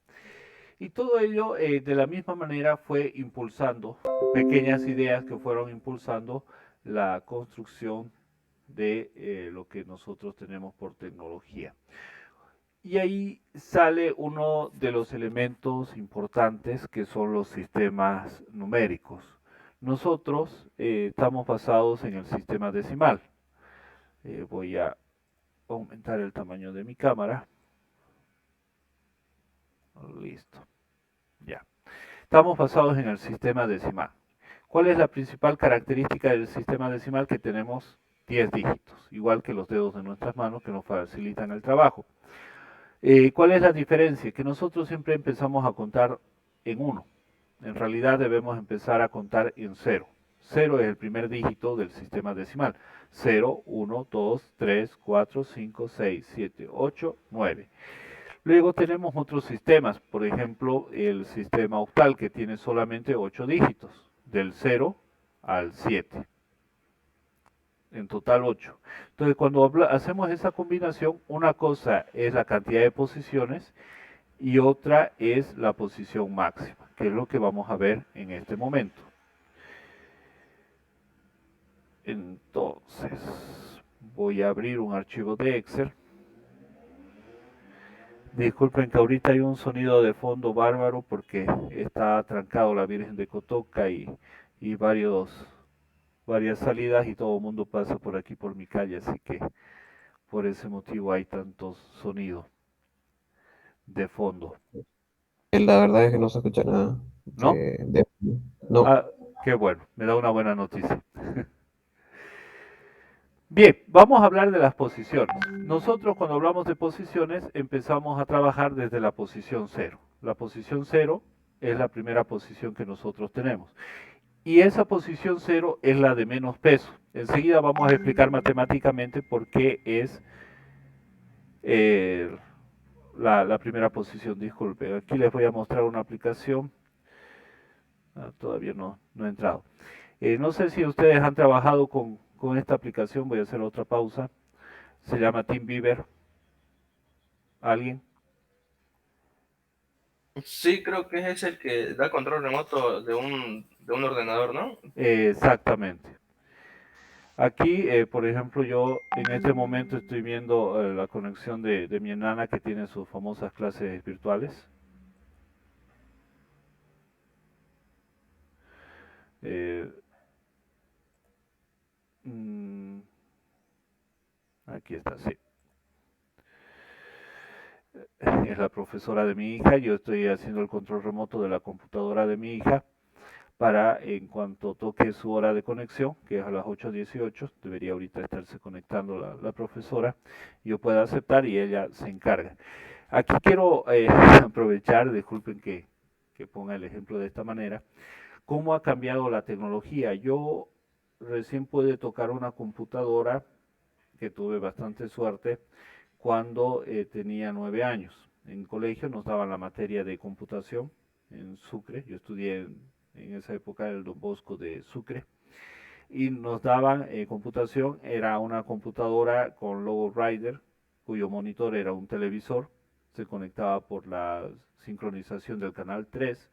Y todo ello de la misma manera fue impulsando pequeñas ideas que fueron impulsando la construcción de lo que nosotros tenemos por tecnología. Y ahí sale uno de los elementos importantes que son los sistemas numéricos. Nosotros estamos basados en el sistema decimal. Voy a aumentar el tamaño de mi cámara. Listo. Ya. Estamos basados en el sistema decimal. ¿Cuál es la principal característica del sistema decimal? Que tenemos 10 dígitos, igual que los dedos de nuestras manos que nos facilitan el trabajo. ¿Cuál es la diferencia? Que nosotros siempre empezamos a contar en 1. En realidad debemos empezar a contar en 0. 0 es el primer dígito del sistema decimal. 0, 1, 2, 3, 4, 5, 6, 7, 8, 9. Luego tenemos otros sistemas, por ejemplo, el sistema octal que tiene solamente 8 dígitos, del 0 al 7. En total 8. Entonces, cuando hacemos esa combinación, una cosa es la cantidad de posiciones y otra es la posición máxima, que es lo que vamos a ver en este momento. Entonces, voy a abrir un archivo de Excel. Disculpen que ahorita hay un sonido de fondo bárbaro porque está trancado la Virgen de Cotoca y varias salidas y todo el mundo pasa por aquí por mi calle, así que por ese motivo hay tantos sonidos de fondo. La verdad es que no se escucha nada ¿No? No. Ah, qué bueno, me da una buena noticia. Bien, vamos a hablar de las posiciones. Nosotros cuando hablamos de posiciones empezamos a trabajar desde la posición 0. La posición 0 es la primera posición que nosotros tenemos. Y esa posición 0 es la de menos peso. Enseguida vamos a explicar matemáticamente por qué es eh, la primera posición. Disculpe, aquí les voy a mostrar una aplicación. Todavía no he entrado. No sé si ustedes han trabajado con esta aplicación. Voy a hacer otra pausa. Se llama TeamViewer. ¿Alguien? Sí, creo que es el que da control remoto de un ordenador, ¿no? Exactamente. Aquí, por ejemplo, yo en este momento estoy viendo la conexión de mi enana que tiene sus famosas clases virtuales. Eh, mm, Aquí está, sí. Es la profesora de mi hija. Yo estoy haciendo el control remoto de la computadora de mi hija para en cuanto toque su hora de conexión, que es a las 8:18, debería ahorita estarse conectando la profesora, yo pueda aceptar y ella se encarga. Aquí quiero aprovechar, disculpen que ponga el ejemplo de esta manera, cómo ha cambiado la tecnología. Yo recién pude tocar una computadora que tuve bastante suerte cuando tenía 9 años. En colegio nos daban la materia de computación en Sucre, yo estudié en esa época el Don Bosco de Sucre, y nos daban computación, era una computadora con logo Rider, cuyo monitor era un televisor, se conectaba por la sincronización del canal 3,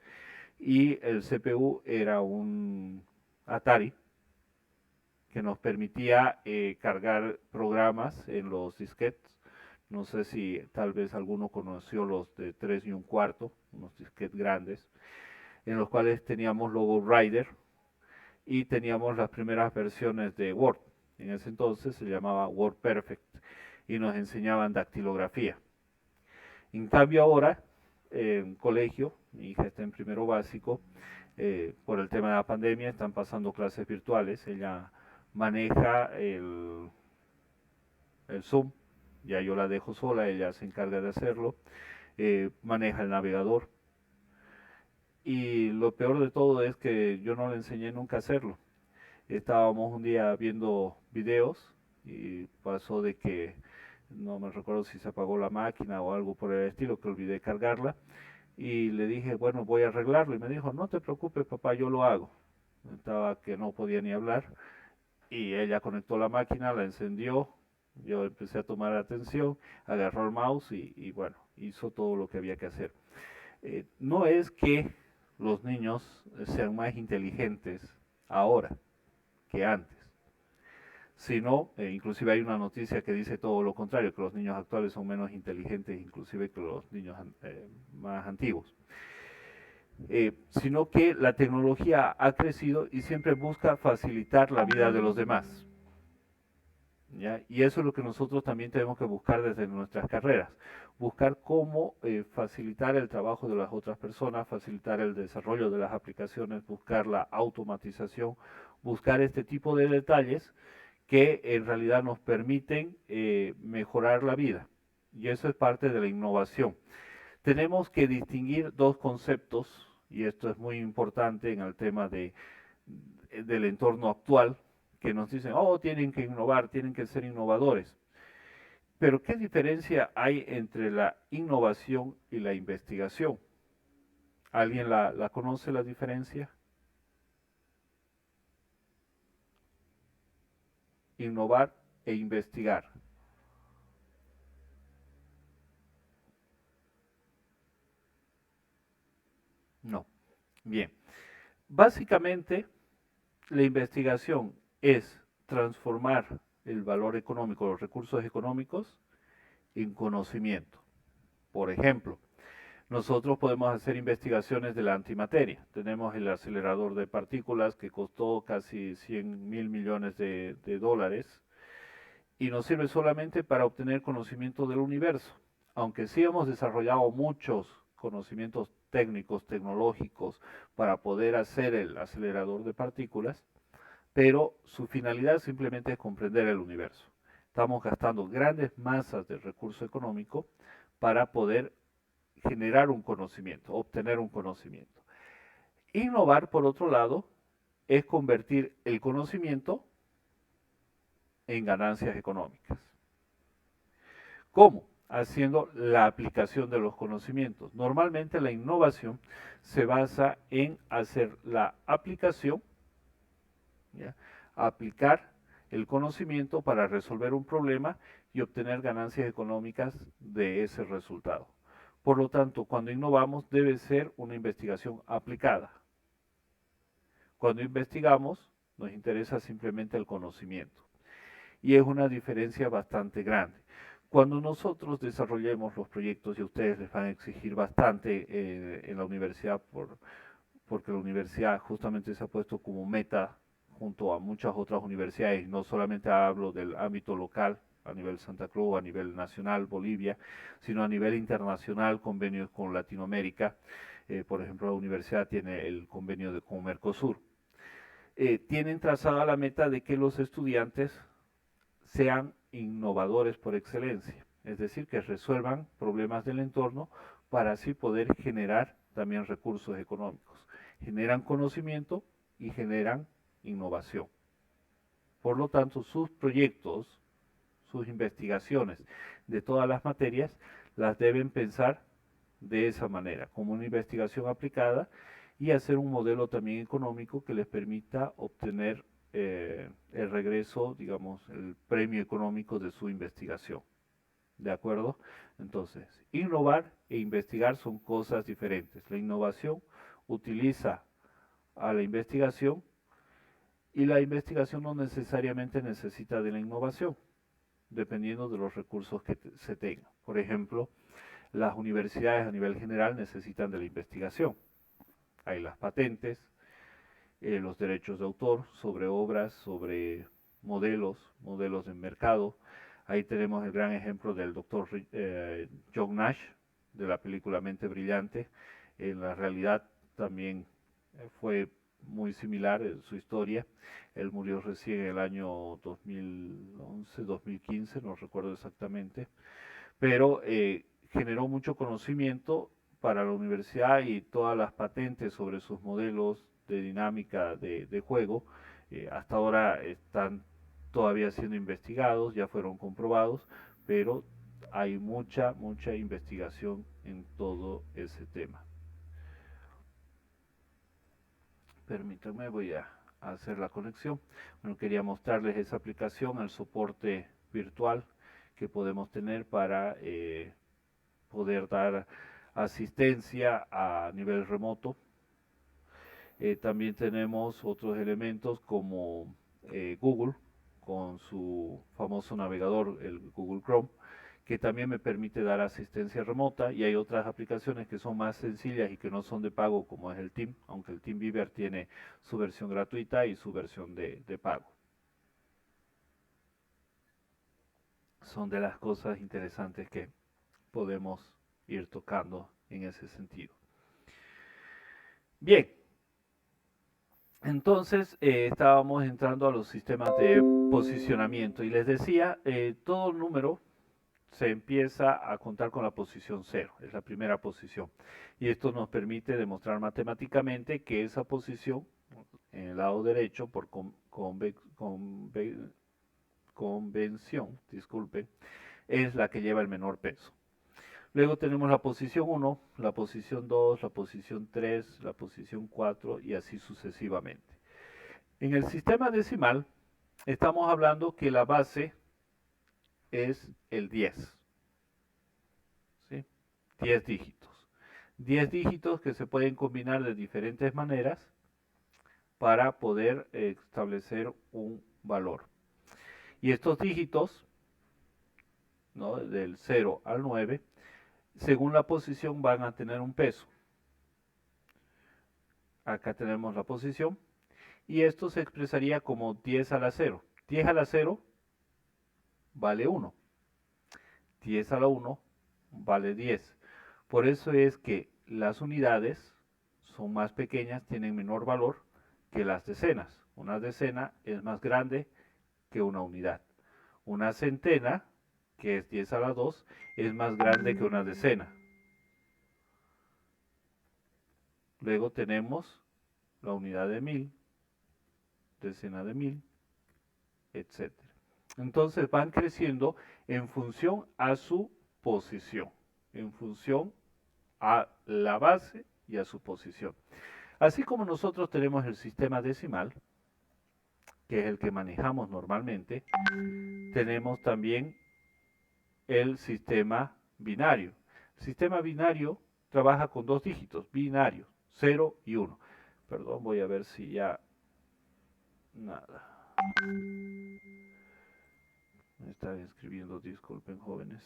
y el CPU era un Atari que nos permitía cargar programas en los disquetes. No sé si tal vez alguno conoció los de 3 1/4, unos disquetes grandes, en los cuales teníamos logo Rider y teníamos las primeras versiones de Word. En ese entonces se llamaba WordPerfect y nos enseñaban dactilografía. En cambio ahora, en colegio, mi hija está en primero básico, por el tema de la pandemia están pasando clases virtuales, ella maneja el Zoom, ya yo la dejo sola, ella se encarga de hacerlo, maneja el navegador, y lo peor de todo es que yo no le enseñé nunca a hacerlo. Estábamos un día viendo videos y pasó de que no me recuerdo si se apagó la máquina o algo por el estilo, que olvidé cargarla, y le dije, bueno, voy a arreglarlo, y me dijo, no te preocupes papá, yo lo hago. Estaba que no podía ni hablar, y ella conectó la máquina, la encendió, yo empecé a tomar atención, agarró el mouse y bueno, hizo todo lo que había que hacer. No es que los niños sean más inteligentes ahora que antes, sino, inclusive hay una noticia que dice todo lo contrario, que los niños actuales son menos inteligentes inclusive que los niños más antiguos. Sino que la tecnología ha crecido y siempre busca facilitar la vida de los demás. ¿Ya? Y eso es lo que nosotros también tenemos que buscar desde nuestras carreras, buscar cómo facilitar el trabajo de las otras personas, facilitar el desarrollo de las aplicaciones, buscar la automatización, buscar este tipo de detalles que en realidad nos permiten mejorar la vida. Y eso es parte de la innovación. Tenemos que distinguir dos conceptos, y esto es muy importante en el tema del entorno actual, que nos dicen, oh, tienen que innovar, tienen que ser innovadores. Pero ¿qué diferencia hay entre la innovación y la investigación? ¿Alguien la conoce la diferencia? Innovar e investigar. No. Bien. Básicamente, la investigación es transformar el valor económico, los recursos económicos, en conocimiento. Por ejemplo, nosotros podemos hacer investigaciones de la antimateria. Tenemos el acelerador de partículas que costó casi 100.000 millones de dólares y nos sirve solamente para obtener conocimiento del universo. Aunque sí hemos desarrollado muchos conocimientos técnicos, tecnológicos, para poder hacer el acelerador de partículas, pero su finalidad simplemente es comprender el universo. Estamos gastando grandes masas de recurso económico para poder generar un conocimiento, obtener un conocimiento. Innovar, por otro lado, es convertir el conocimiento en ganancias económicas. ¿Cómo? Haciendo la aplicación de los conocimientos. Normalmente la innovación se basa en hacer la aplicación, ¿ya? Aplicar el conocimiento para resolver un problema y obtener ganancias económicas de ese resultado. Por lo tanto, cuando innovamos debe ser una investigación aplicada. Cuando investigamos, nos interesa simplemente el conocimiento. Y es una diferencia bastante grande. Cuando nosotros desarrollemos los proyectos, y a ustedes les van a exigir bastante en la universidad, porque la universidad justamente se ha puesto como meta junto a muchas otras universidades, no solamente hablo del ámbito local, a nivel Santa Cruz, a nivel nacional, Bolivia, sino a nivel internacional, convenios con Latinoamérica. Por ejemplo, la universidad tiene el convenio con Mercosur. Tienen trazada la meta de que los estudiantes sean innovadores por excelencia, es decir, que resuelvan problemas del entorno para así poder generar también recursos económicos. Generan conocimiento y generan innovación. Por lo tanto, sus proyectos, sus investigaciones de todas las materias, las deben pensar de esa manera, como una investigación aplicada y hacer un modelo también económico que les permita obtener el regreso, digamos, el premio económico de su investigación. ¿De acuerdo? Entonces, innovar e investigar son cosas diferentes. La innovación utiliza a la investigación y la investigación no necesariamente necesita de la innovación, dependiendo de los recursos que se tengan. Por ejemplo, las universidades a nivel general necesitan de la investigación. Hay las patentes, los derechos de autor sobre obras, sobre modelos de mercado. Ahí tenemos el gran ejemplo del doctor John Nash, de la película Mente Brillante. En la realidad también fue muy similar en su historia. Él murió recién en el año 2011, 2015, no recuerdo exactamente, pero generó mucho conocimiento para la universidad y todas las patentes sobre sus modelos de dinámica de juego hasta ahora están todavía siendo investigados, ya fueron comprobados, pero hay mucha investigación en todo ese tema. Permítanme, voy a hacer la conexión. Bueno, quería mostrarles esa aplicación, el soporte virtual que podemos tener para poder dar asistencia a nivel remoto. También tenemos otros elementos como Google, con su famoso navegador, el Google Chrome, que también me permite dar asistencia remota, y hay otras aplicaciones que son más sencillas y que no son de pago, como es el Team, aunque el TeamViewer tiene su versión gratuita y su versión de pago. Son de las cosas interesantes que podemos ir tocando en ese sentido. Bien, entonces estábamos entrando a los sistemas de posicionamiento y les decía, todo número se empieza a contar con la posición 0, es la primera posición. Y esto nos permite demostrar matemáticamente que esa posición, en el lado derecho, por convención, disculpen, es la que lleva el menor peso. Luego tenemos la posición 1, la posición 2, la posición 3, la posición 4 y así sucesivamente. En el sistema decimal estamos hablando que la base es el 10. ¿Sí? 10 dígitos. 10 dígitos que se pueden combinar de diferentes maneras para poder establecer un valor. Y estos dígitos, ¿no?, del 0 al 9, según la posición van a tener un peso. Acá tenemos la posición y esto se expresaría como 10 a la 0. 10 a la 0 vale 1. 10 a la 1 vale 10. Por eso es que las unidades son más pequeñas, tienen menor valor que las decenas. Una decena es más grande que una unidad. Una centena, que es 10 a la 2, es más grande que una decena. Luego tenemos la unidad de 1000, decena de 1000, etc. Entonces van creciendo en función a su posición, en función a la base y a su posición. Así como nosotros tenemos el sistema decimal, que es el que manejamos normalmente, tenemos también el sistema binario. sistema binario trabaja con dos dígitos, binarios, 0 y 1. Perdón, voy a ver si ya... Nada. Me están escribiendo, disculpen, jóvenes.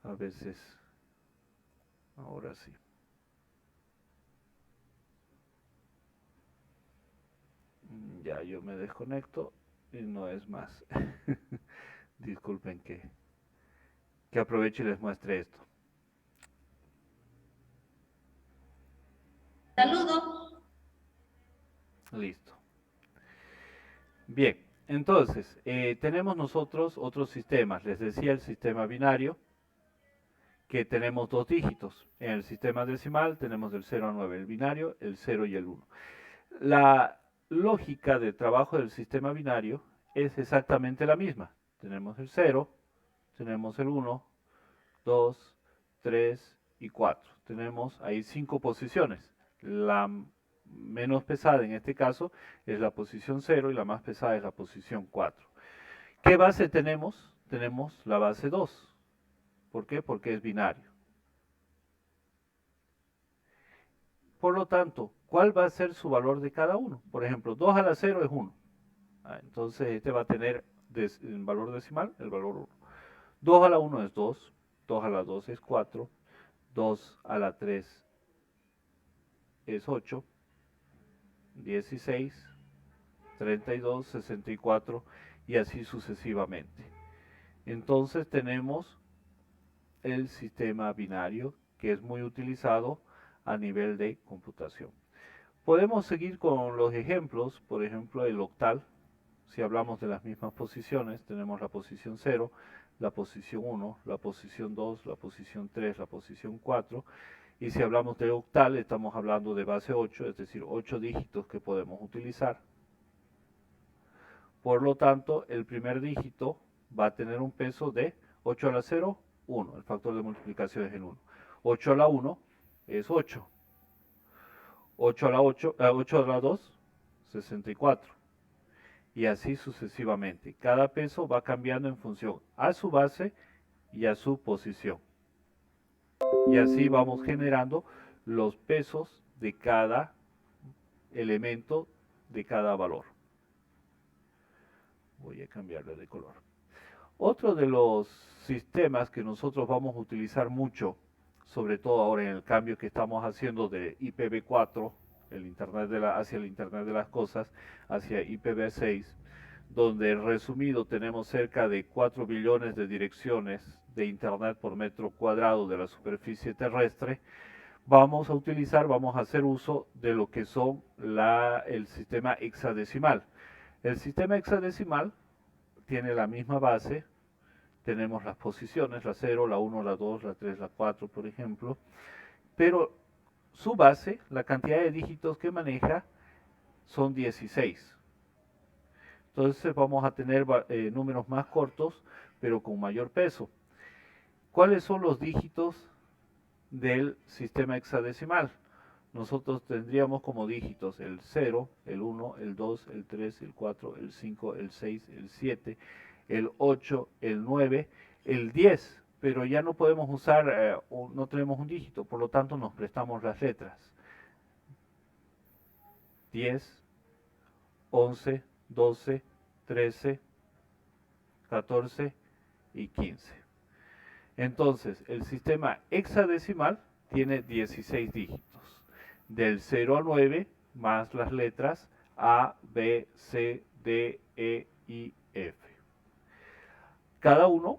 A veces... Ahora sí. Ya yo me desconecto y no es más. Disculpen que aproveche y les muestre esto. Saludos. Listo. Bien, entonces, tenemos nosotros otros sistemas. Les decía el sistema binario, que tenemos dos dígitos. En el sistema decimal tenemos del 0 a 9, el binario, el 0 y el 1. La lógica de trabajo del sistema binario es exactamente la misma. Tenemos el 0, tenemos el 1, 2, 3 y 4. Tenemos ahí 5 posiciones. La menos pesada en este caso es la posición 0 y la más pesada es la posición 4. ¿Qué base tenemos? Tenemos la base 2. ¿Por qué? Porque es binario. Por lo tanto, ¿cuál va a ser su valor de cada uno? Por ejemplo, 2 a la 0 es 1. Entonces este va a tener en valor decimal el valor 1. 2 a la 1 es 2, 2 a la 2 es 4, 2 a la 3 es 8, 16, 32, 64 y así sucesivamente. Entonces tenemos el sistema binario que es muy utilizado a nivel de computación. Podemos seguir con los ejemplos, por ejemplo el octal. Si hablamos de las mismas posiciones, tenemos la posición 0, la posición 1, la posición 2, la posición 3, la posición 4. Y si hablamos de octal, estamos hablando de base 8, es decir, 8 dígitos que podemos utilizar. Por lo tanto, el primer dígito va a tener un peso de 8 a la 0, 1. El factor de multiplicación es el 1. 8 a la 1 es 8. 8 a la 8 a la 2, 64. Y así sucesivamente. Cada peso va cambiando en función a su base y a su posición. Y así vamos generando los pesos de cada elemento, de cada valor. Voy a cambiarle de color. Otro de los sistemas que nosotros vamos a utilizar mucho, sobre todo ahora en el cambio que estamos haciendo de IPv4, hacia el Internet de las Cosas, hacia IPv6, donde resumido tenemos cerca de 4 billones de direcciones de Internet por metro cuadrado de la superficie terrestre, vamos a hacer uso de lo que son el sistema hexadecimal. El sistema hexadecimal tiene la misma base, tenemos las posiciones, la 0, la 1, la 2, la 3, la 4, por ejemplo, pero su base, la cantidad de dígitos que maneja, son 16. Entonces vamos a tener números más cortos, pero con mayor peso. ¿Cuáles son los dígitos del sistema hexadecimal? Nosotros tendríamos como dígitos el 0, el 1, el 2, el 3, el 4, el 5, el 6, el 7, el 8, el 9, el 10, pero ya no podemos usar, no tenemos un dígito, por lo tanto nos prestamos las letras. 10, 11, 12, 13, 14 y 15. Entonces, el sistema hexadecimal tiene 16 dígitos. Del 0 al 9 más las letras A, B, C, D, E, I, F. Cada uno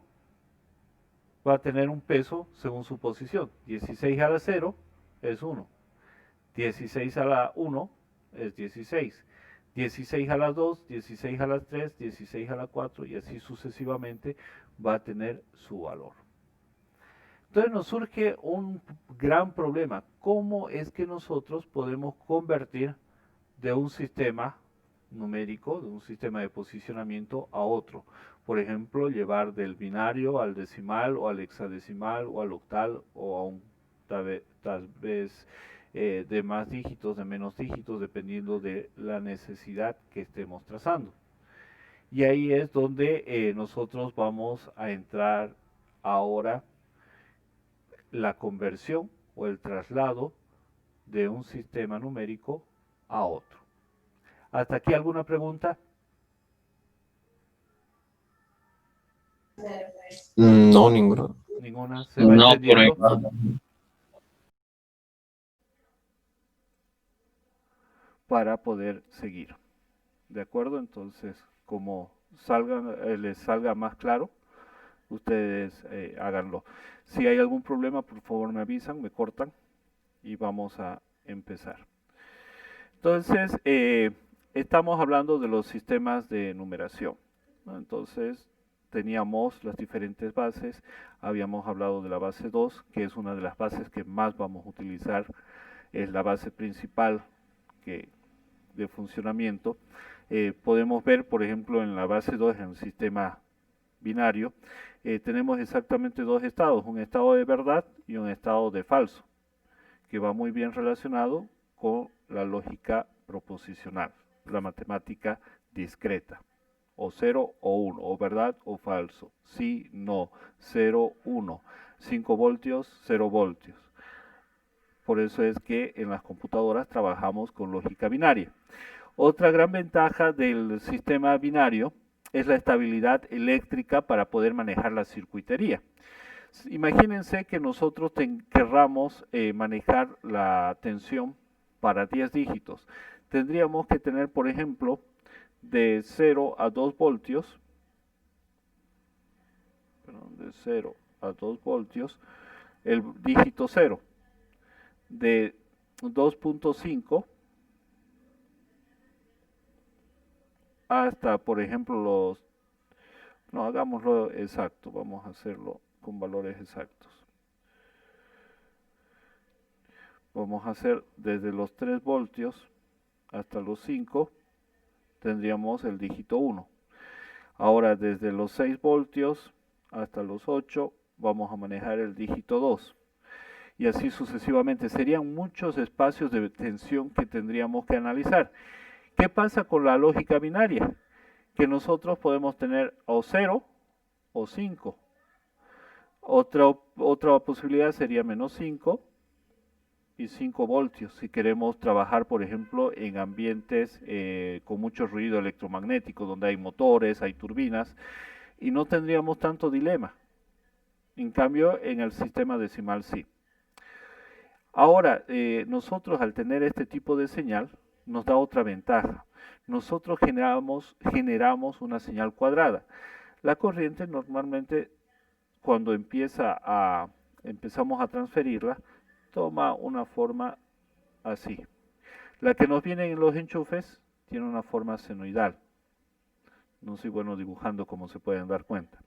va a tener un peso según su posición. 16 a la 0 es 1. 16 a la 1 es 16. 16 a la 2, 16 a la 3, 16 a la 4 y así sucesivamente va a tener su valor. Entonces nos surge un gran problema. ¿Cómo es que nosotros podemos convertir de un sistema numérico, de un sistema de posicionamiento a otro? Por ejemplo, llevar del binario al decimal o al hexadecimal o al octal o a un tal vez de más dígitos, de menos dígitos, dependiendo de la necesidad que estemos trazando. Y ahí es donde nosotros vamos a entrar ahora la conversión o el traslado de un sistema numérico a otro. ¿Hasta aquí alguna pregunta? No, ninguno. ¿Ninguna? ¿Se va No, por entendiendo? igual. Para poder seguir. ¿De acuerdo? Entonces, como les salga más claro, ustedes háganlo. Si hay algún problema, por favor me avisan, me cortan y vamos a empezar. Entonces, estamos hablando de los sistemas de numeración, ¿no? Entonces, teníamos las diferentes bases, habíamos hablado de la base 2, que es una de las bases que más vamos a utilizar, es la base principal de funcionamiento. Podemos ver, por ejemplo, en la base 2, en el sistema binario, tenemos exactamente dos estados, un estado de verdad y un estado de falso, que va muy bien relacionado con la lógica proposicional, la matemática discreta, o 0 o 1, o verdad o falso, sí, no, 0, 1, 5 voltios, 0 voltios. Por eso es que en las computadoras trabajamos con lógica binaria. Otra gran ventaja del sistema binario es la estabilidad eléctrica para poder manejar la circuitería. Imagínense que nosotros querramos manejar la tensión para 10 dígitos. Tendríamos que tener, por ejemplo, de 0 a 2 voltios, de 0 a 2 voltios, el dígito 0, de 2.5 hasta, por ejemplo, no, hagámoslo exacto, vamos a hacerlo con valores exactos. Vamos a hacer desde los 3 voltios hasta los 5, tendríamos el dígito 1. Ahora, desde los 6 voltios hasta los 8, vamos a manejar el dígito 2. Y así sucesivamente. Serían muchos espacios de tensión que tendríamos que analizar. ¿Qué pasa con la lógica binaria? Que nosotros podemos tener o 0 o 5. Otra posibilidad sería menos 5 y 5 voltios si queremos trabajar, por ejemplo, en ambientes con mucho ruido electromagnético, donde hay motores, hay turbinas, y no tendríamos tanto dilema. En cambio, en el sistema decimal sí. Ahora, nosotros al tener este tipo de señal, nos da otra ventaja. Nosotros generamos una señal cuadrada. La corriente normalmente, cuando empezamos a transferirla, toma una forma así. La que nos viene en los enchufes tiene una forma senoidal. No soy bueno dibujando, como se pueden dar cuenta.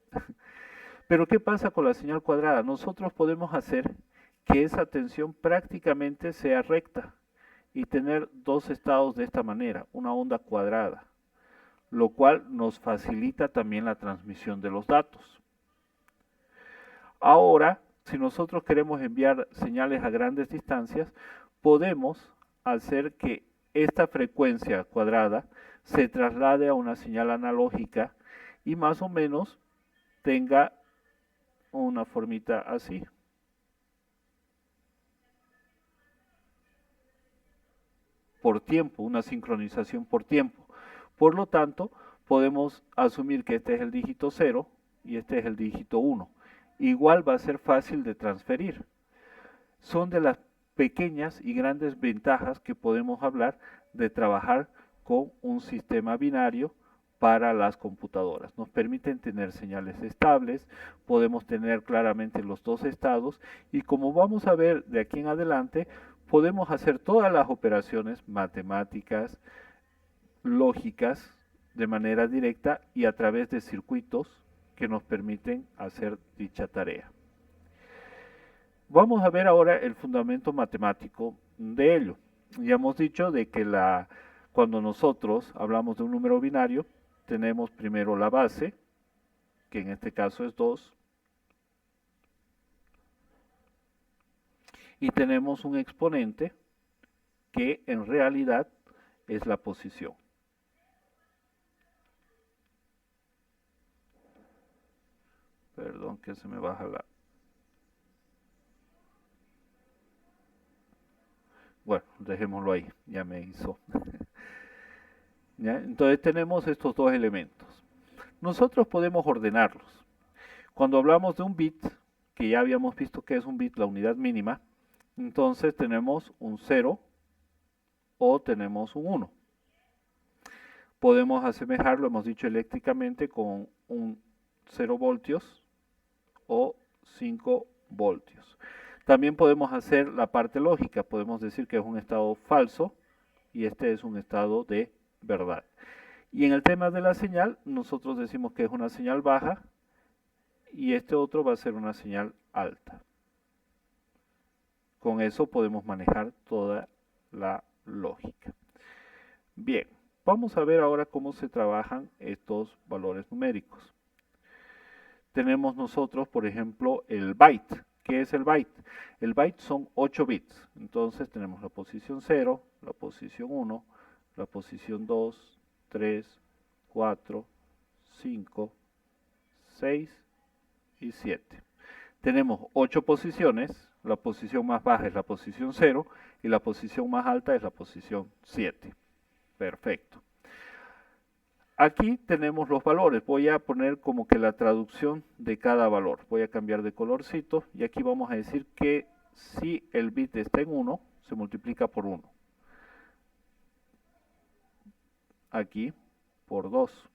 Pero ¿qué pasa con la señal cuadrada? Nosotros podemos hacer que esa tensión prácticamente sea recta y tener dos estados de esta manera, una onda cuadrada, lo cual nos facilita también la transmisión de los datos. Ahora, si nosotros queremos enviar señales a grandes distancias, podemos hacer que esta frecuencia cuadrada se traslade a una señal analógica y más o menos tenga una formita así. Por tiempo, una sincronización por tiempo. Por lo tanto, podemos asumir que este es el dígito 0 y este es el dígito 1. Igual va a ser fácil de transferir. Son de las pequeñas y grandes ventajas que podemos hablar de trabajar con un sistema binario para las computadoras. Nos permiten tener señales estables, podemos tener claramente los dos estados y como vamos a ver de aquí en adelante, podemos hacer todas las operaciones matemáticas, lógicas, de manera directa y a través de circuitos que nos permiten hacer dicha tarea. Vamos a ver ahora el fundamento matemático de ello. Ya hemos dicho de que cuando nosotros hablamos de un número binario, tenemos primero la base, que en este caso es 2, y tenemos un exponente que en realidad es la posición. Perdón que se me baja la... Bueno, dejémoslo ahí, ya me hizo. ¿Ya? Entonces tenemos estos dos elementos. Nosotros podemos ordenarlos. Cuando hablamos de un bit, que ya habíamos visto que es un bit, la unidad mínima, entonces tenemos un 0 o tenemos un 1. Podemos asemejarlo, hemos dicho eléctricamente, con un 0 voltios o 5 voltios. También podemos hacer la parte lógica, podemos decir que es un estado falso y este es un estado de verdad. Y en el tema de la señal, nosotros decimos que es una señal baja y este otro va a ser una señal alta. Con eso podemos manejar toda la lógica. Bien, vamos a ver ahora cómo se trabajan estos valores numéricos. Tenemos nosotros, por ejemplo, el byte. ¿Qué es el byte? El byte son 8 bits. Entonces tenemos la posición 0, la posición 1, la posición 2, 3, 4, 5, 6 y 7. Tenemos 8 posiciones, la posición más baja es la posición 0 y la posición más alta es la posición 7. Perfecto. Aquí tenemos los valores, voy a poner como que la traducción de cada valor, voy a cambiar de colorcito y aquí vamos a decir que si el bit está en 1, se multiplica por 1. Aquí por 2,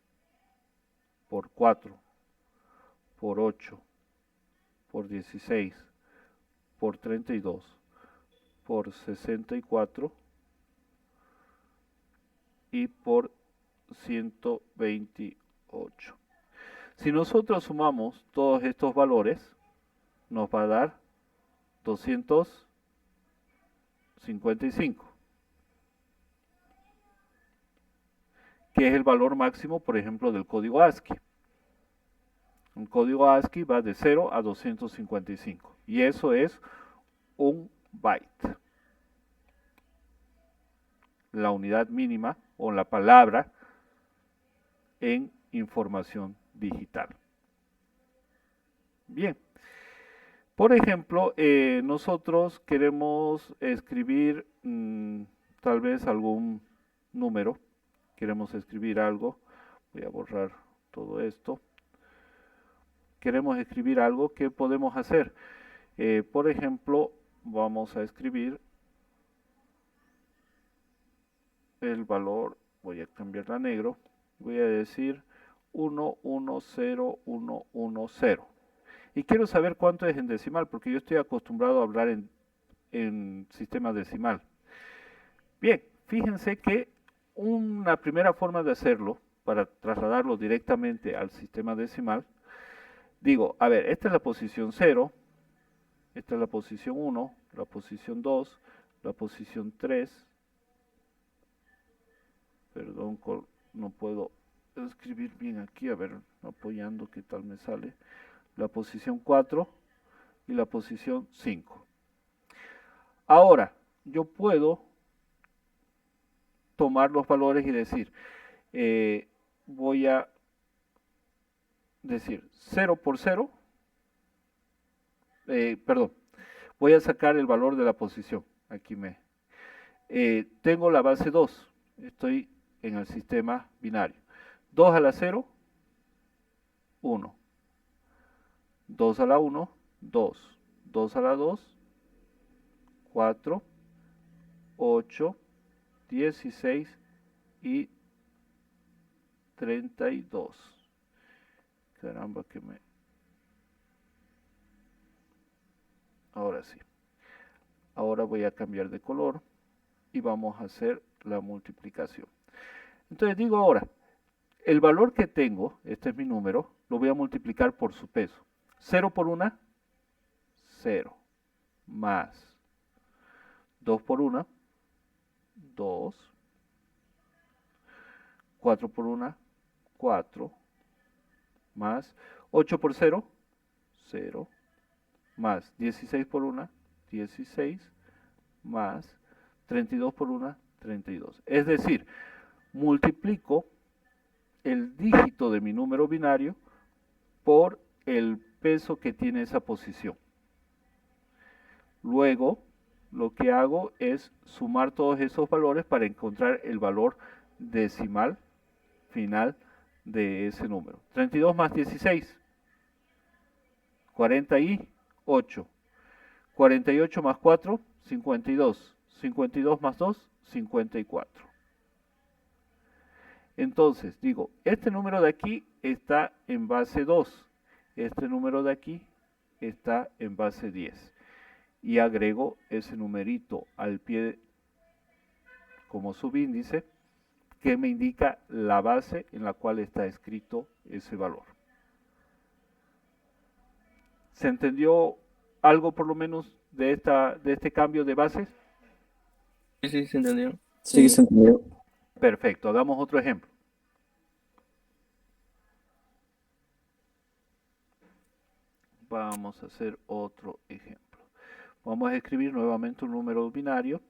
por 4, por 8, por 16, por 32, por 64 y por 128. Si nosotros sumamos todos estos valores, nos va a dar 255, que es el valor máximo, por ejemplo, del código ASCII. Un código ASCII va de 0 a 255, y eso es un byte. La unidad mínima o la palabra en información digital. Bien, por ejemplo, nosotros queremos escribir tal vez algún número, queremos escribir algo, voy a borrar todo esto, queremos escribir algo, ¿qué podemos hacer? Por ejemplo, vamos a escribir el valor, voy a cambiarla a negro, voy a decir 110110. Y quiero saber cuánto es en decimal, porque yo estoy acostumbrado a hablar en sistema decimal. Bien, fíjense que una primera forma de hacerlo, para trasladarlo directamente al sistema decimal, digo, a ver, esta es la posición 0, esta es la posición 1, la posición 2, la posición 3, perdón, no puedo escribir bien aquí, a ver, apoyando qué tal me sale, la posición 4 y la posición 5. Ahora, yo puedo tomar los valores y decir, voy a decir 0 por 0, perdón, voy a sacar el valor de la posición, aquí tengo la base 2, estoy en el sistema binario, 2 a la 0, 1, 2 a la 1, 2, 2 a la 2, 4, 8, 16 y 32. Caramba que me... Ahora sí. Ahora voy a cambiar de color y vamos a hacer la multiplicación. Entonces digo ahora, el valor que tengo, este es mi número, lo voy a multiplicar por su peso. 0 por 1, 0, más 2 por 1, 2, 4 por 1, 4, más 8 por 0, 0, más 16 por 1, 16, más 32 por 1, 32. Es decir, multiplico el dígito de mi número binario por el peso que tiene esa posición. Luego, lo que hago es sumar todos esos valores para encontrar el valor decimal final de ese número. 32 más 16, 48. 48 más 4, 52. 52 más 2, 54. Entonces, digo, este número de aquí está en base 2. Este número de aquí está en base 10. Y agrego ese numerito al pie como subíndice que me indica la base en la cual está escrito ese valor. ¿Se entendió algo por lo menos de este cambio de bases? Sí, sí, se entendió. Sí, se entendió. Perfecto, hagamos otro ejemplo. Vamos a hacer otro ejemplo. Vamos a escribir nuevamente un número binario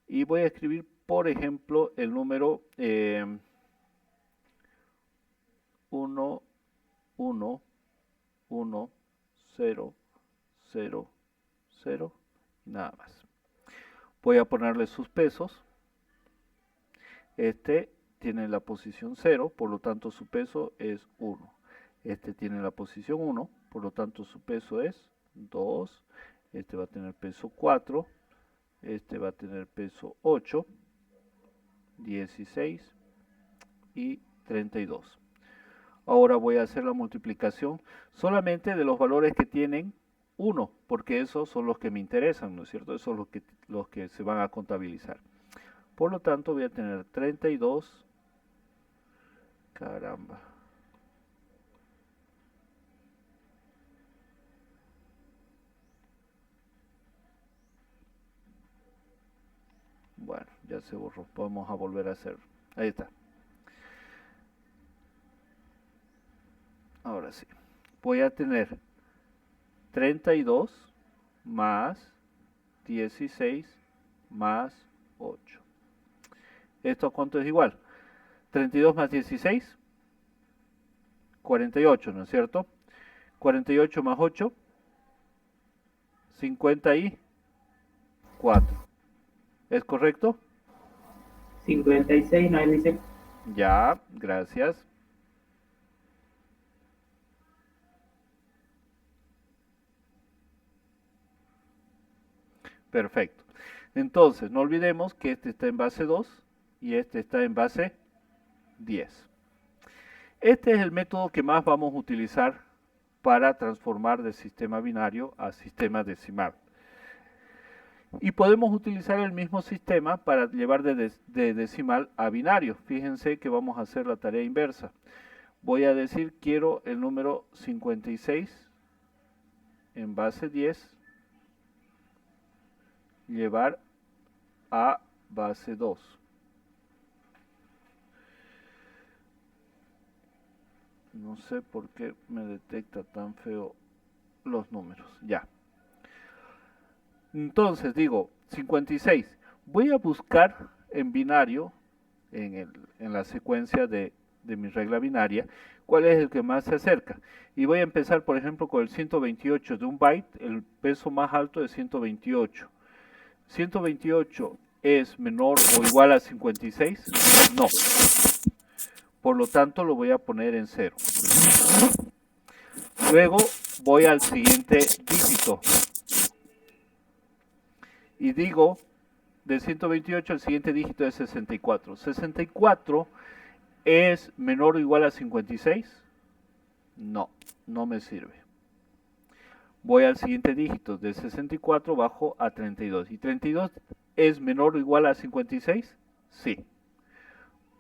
y voy a escribir, por ejemplo, el número 1, 1, 1, 0, 0, 0 y nada más. Voy a ponerle sus pesos. Este tiene la posición 0, por lo tanto su peso es 1. Este tiene la posición 1, por lo tanto su peso es 2. Este va a tener peso 4. Este va a tener peso 8, 16 y 32. Ahora voy a hacer la multiplicación solamente de los valores que tienen 1, porque esos son los que me interesan, ¿no es cierto? Esos son los que se van a contabilizar. Por lo tanto voy a tener 32, caramba. Bueno, ya se borró, vamos a volver a hacerlo. Ahí está. Ahora sí. Voy a tener 32 más 16 más 8. ¿Esto a cuánto es igual? 32 más 16, 48, ¿no es cierto? 48 más 8, 54. ¿Es correcto? 56, ¿no dice? Ya, gracias. Perfecto. Entonces, no olvidemos que este está en base 2 y este está en base 10. Este es el método que más vamos a utilizar para transformar de sistema binario a sistema decimal. Y podemos utilizar el mismo sistema para llevar de decimal a binario. Fíjense que vamos a hacer la tarea inversa. Voy a decir, quiero el número 56 en base 10 llevar a base 2. No sé por qué me detecta tan feo los números. Ya. Entonces digo, 56. Voy a buscar en binario, en la secuencia de mi regla binaria, cuál es el que más se acerca. Y voy a empezar, por ejemplo, con el 128 de un byte, el peso más alto es 128. 128 es menor o igual a 56? No. Por lo tanto, lo voy a poner en 0. Luego voy al siguiente dígito. Y digo, de 128 el siguiente dígito es 64. 64 es menor o igual a 56? No, no me sirve. Voy al siguiente dígito, de 64 bajo a 32. ¿Y 32 es menor o igual a 56? Sí.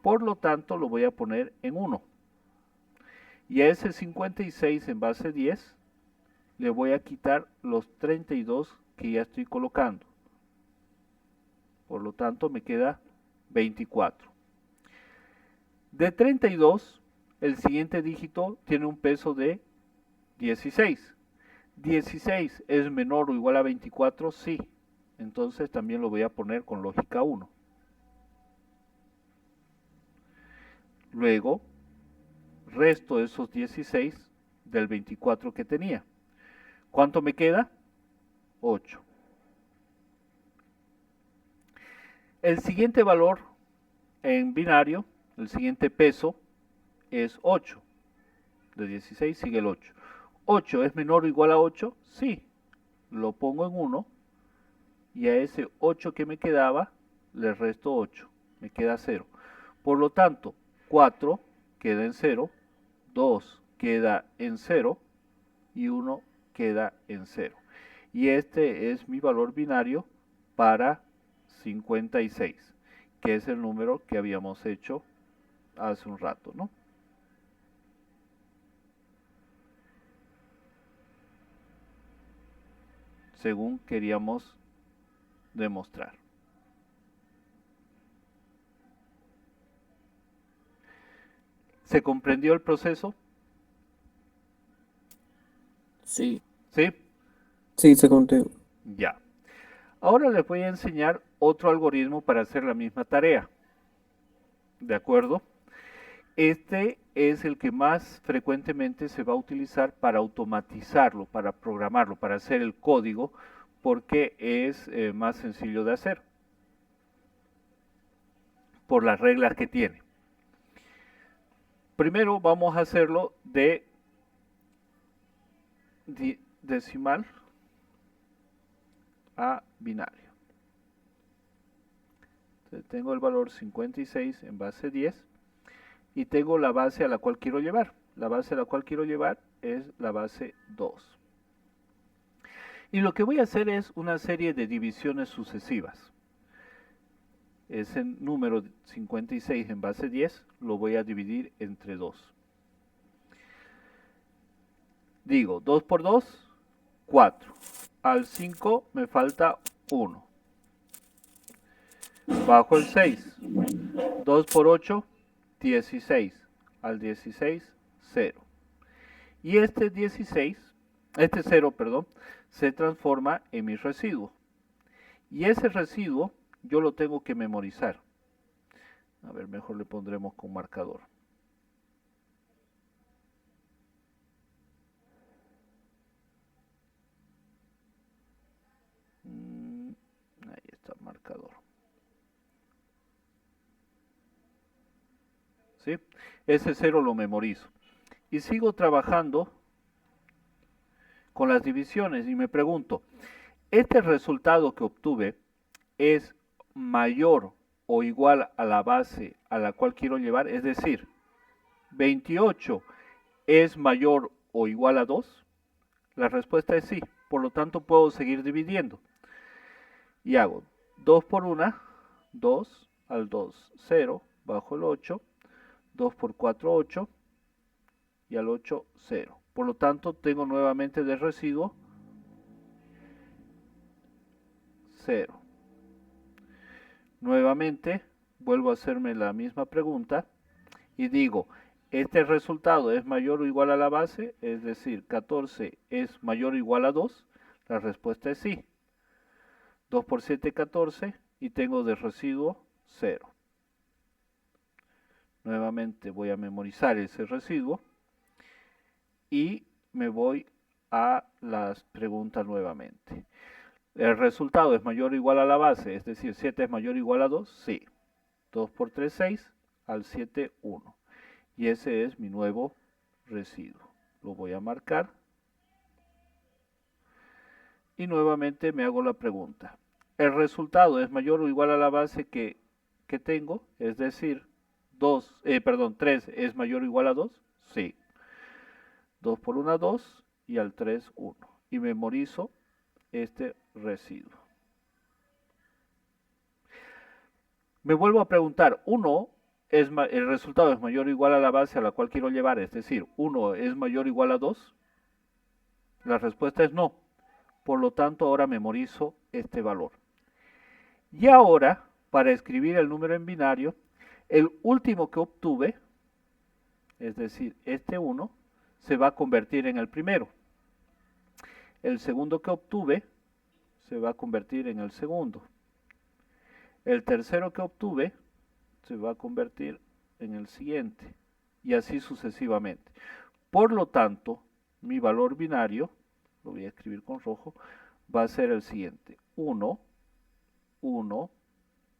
Por lo tanto, lo voy a poner en 1. Y a ese 56 en base 10 le voy a quitar los 32 que ya estoy colocando. Por lo tanto, me queda 24. De 32, el siguiente dígito tiene un peso de 16. 16 es menor o igual a 24, sí. Entonces también lo voy a poner con lógica 1. Luego, resto esos 16 del 24 que tenía. ¿Cuánto me queda? 8. El siguiente valor en binario, el siguiente peso, es 8. De 16 sigue el 8. ¿8 es menor o igual a 8? Sí. Lo pongo en 1 y a ese 8 que me quedaba le resto 8. Me queda 0. Por lo tanto, 4 queda en 0, 2 queda en 0 y 1 queda en 0. Y este es mi valor binario para 56, que es el número que habíamos hecho hace un rato, ¿no? Según queríamos demostrar. ¿Se comprendió el proceso? Sí, ¿Sí? sí, se conté. Ya. Ahora les voy a enseñar otro algoritmo para hacer la misma tarea. ¿De acuerdo? Este es el que más frecuentemente se va a utilizar para automatizarlo, para programarlo, para hacer el código, porque es más sencillo de hacer, por las reglas que tiene. Primero vamos a hacerlo de decimal a binario. Entonces, tengo el valor 56 en base 10 y tengo la base a la cual quiero llevar. La base a la cual quiero llevar es la base 2. Y lo que voy a hacer es una serie de divisiones sucesivas. Ese número 56 en base 10 lo voy a dividir entre 2. Digo, 2 por 2, 4. Al 5 me falta 1. Bajo el 6. 2 por 8, 16. Al 16, 0. Y este 0, perdón, se transforma en mi residuo. Y ese residuo yo lo tengo que memorizar. A ver, mejor le pondremos con marcador. Ahí está el marcador. ¿Sí? Ese 0 lo memorizo. Y sigo trabajando con las divisiones y me pregunto, ¿este resultado que obtuve es mayor o igual a la base a la cual quiero llevar? Es decir, 28 es mayor o igual a 2. La respuesta es sí, por lo tanto puedo seguir dividiendo. Y hago 2 por 1, 2, al 2, 0, bajo el 8, 2 por 4, 8, y al 8, 0. Por lo tanto, tengo nuevamente de residuo 0. Nuevamente, vuelvo a hacerme la misma pregunta y digo, ¿este resultado es mayor o igual a la base? Es decir, 14 es mayor o igual a 2. La respuesta es sí. 2 por 7, 14 y tengo de residuo 0. Nuevamente voy a memorizar ese residuo y me voy a las preguntas nuevamente. ¿El resultado es mayor o igual a la base? Es decir, 7 es mayor o igual a 2. Sí. 2 por 3, 6. Al 7, 1. Y ese es mi nuevo residuo. Lo voy a marcar. Y nuevamente me hago la pregunta. ¿El resultado es mayor o igual a la base que tengo? Es decir, 3 es mayor o igual a 2. Sí. 2 por 1, 2 y al 3, 1. Y memorizo este residuo. Me vuelvo a preguntar, el resultado es mayor o igual a la base a la cual quiero llevar, es decir, 1 es mayor o igual a 2. La respuesta es no. Por lo tanto, ahora memorizo este valor. Y ahora, para escribir el número en binario, el último que obtuve, es decir, este 1, se va a convertir en el primero. El segundo que obtuve se va a convertir en el segundo. El tercero que obtuve se va a convertir en el siguiente. Y así sucesivamente. Por lo tanto, mi valor binario, lo voy a escribir con rojo, va a ser el siguiente: 1, 1,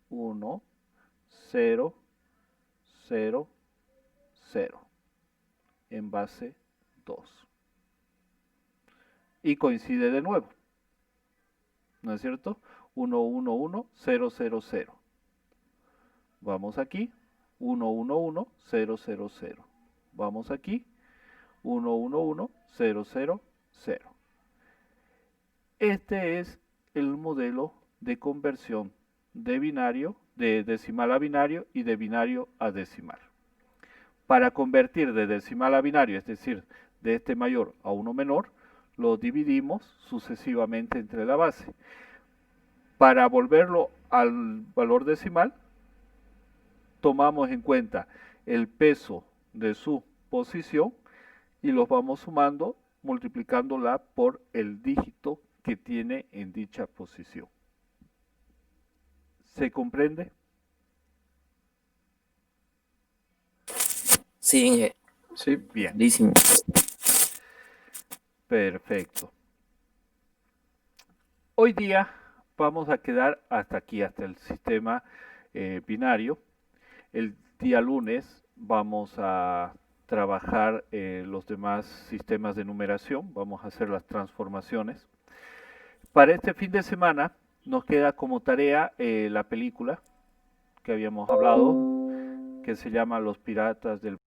1, 0, 0, 0, en base 2. Y coincide de nuevo, ¿no es cierto? 1, 1, 1, 0, 0, 0. Vamos aquí, 1, 1, 1, 0, 0, 0. Vamos aquí, 1, 1, 1, 0, 0, 0. Este es el modelo de conversión de binario, de decimal a binario y de binario a decimal. Para convertir de decimal a binario, es decir, de este mayor a uno menor, lo dividimos sucesivamente entre la base. Para volverlo al valor decimal, tomamos en cuenta el peso de su posición y los vamos sumando, multiplicándola por el dígito que tiene en dicha posición. ¿Se comprende? Sí, Sí. Bien, clarísimo. perfecto. Hoy día vamos a quedar hasta aquí, hasta el sistema binario. El día lunes vamos a trabajar los demás sistemas de numeración, vamos a hacer las transformaciones. Para este fin de semana nos queda como tarea la película que habíamos hablado, que se llama Los Piratas del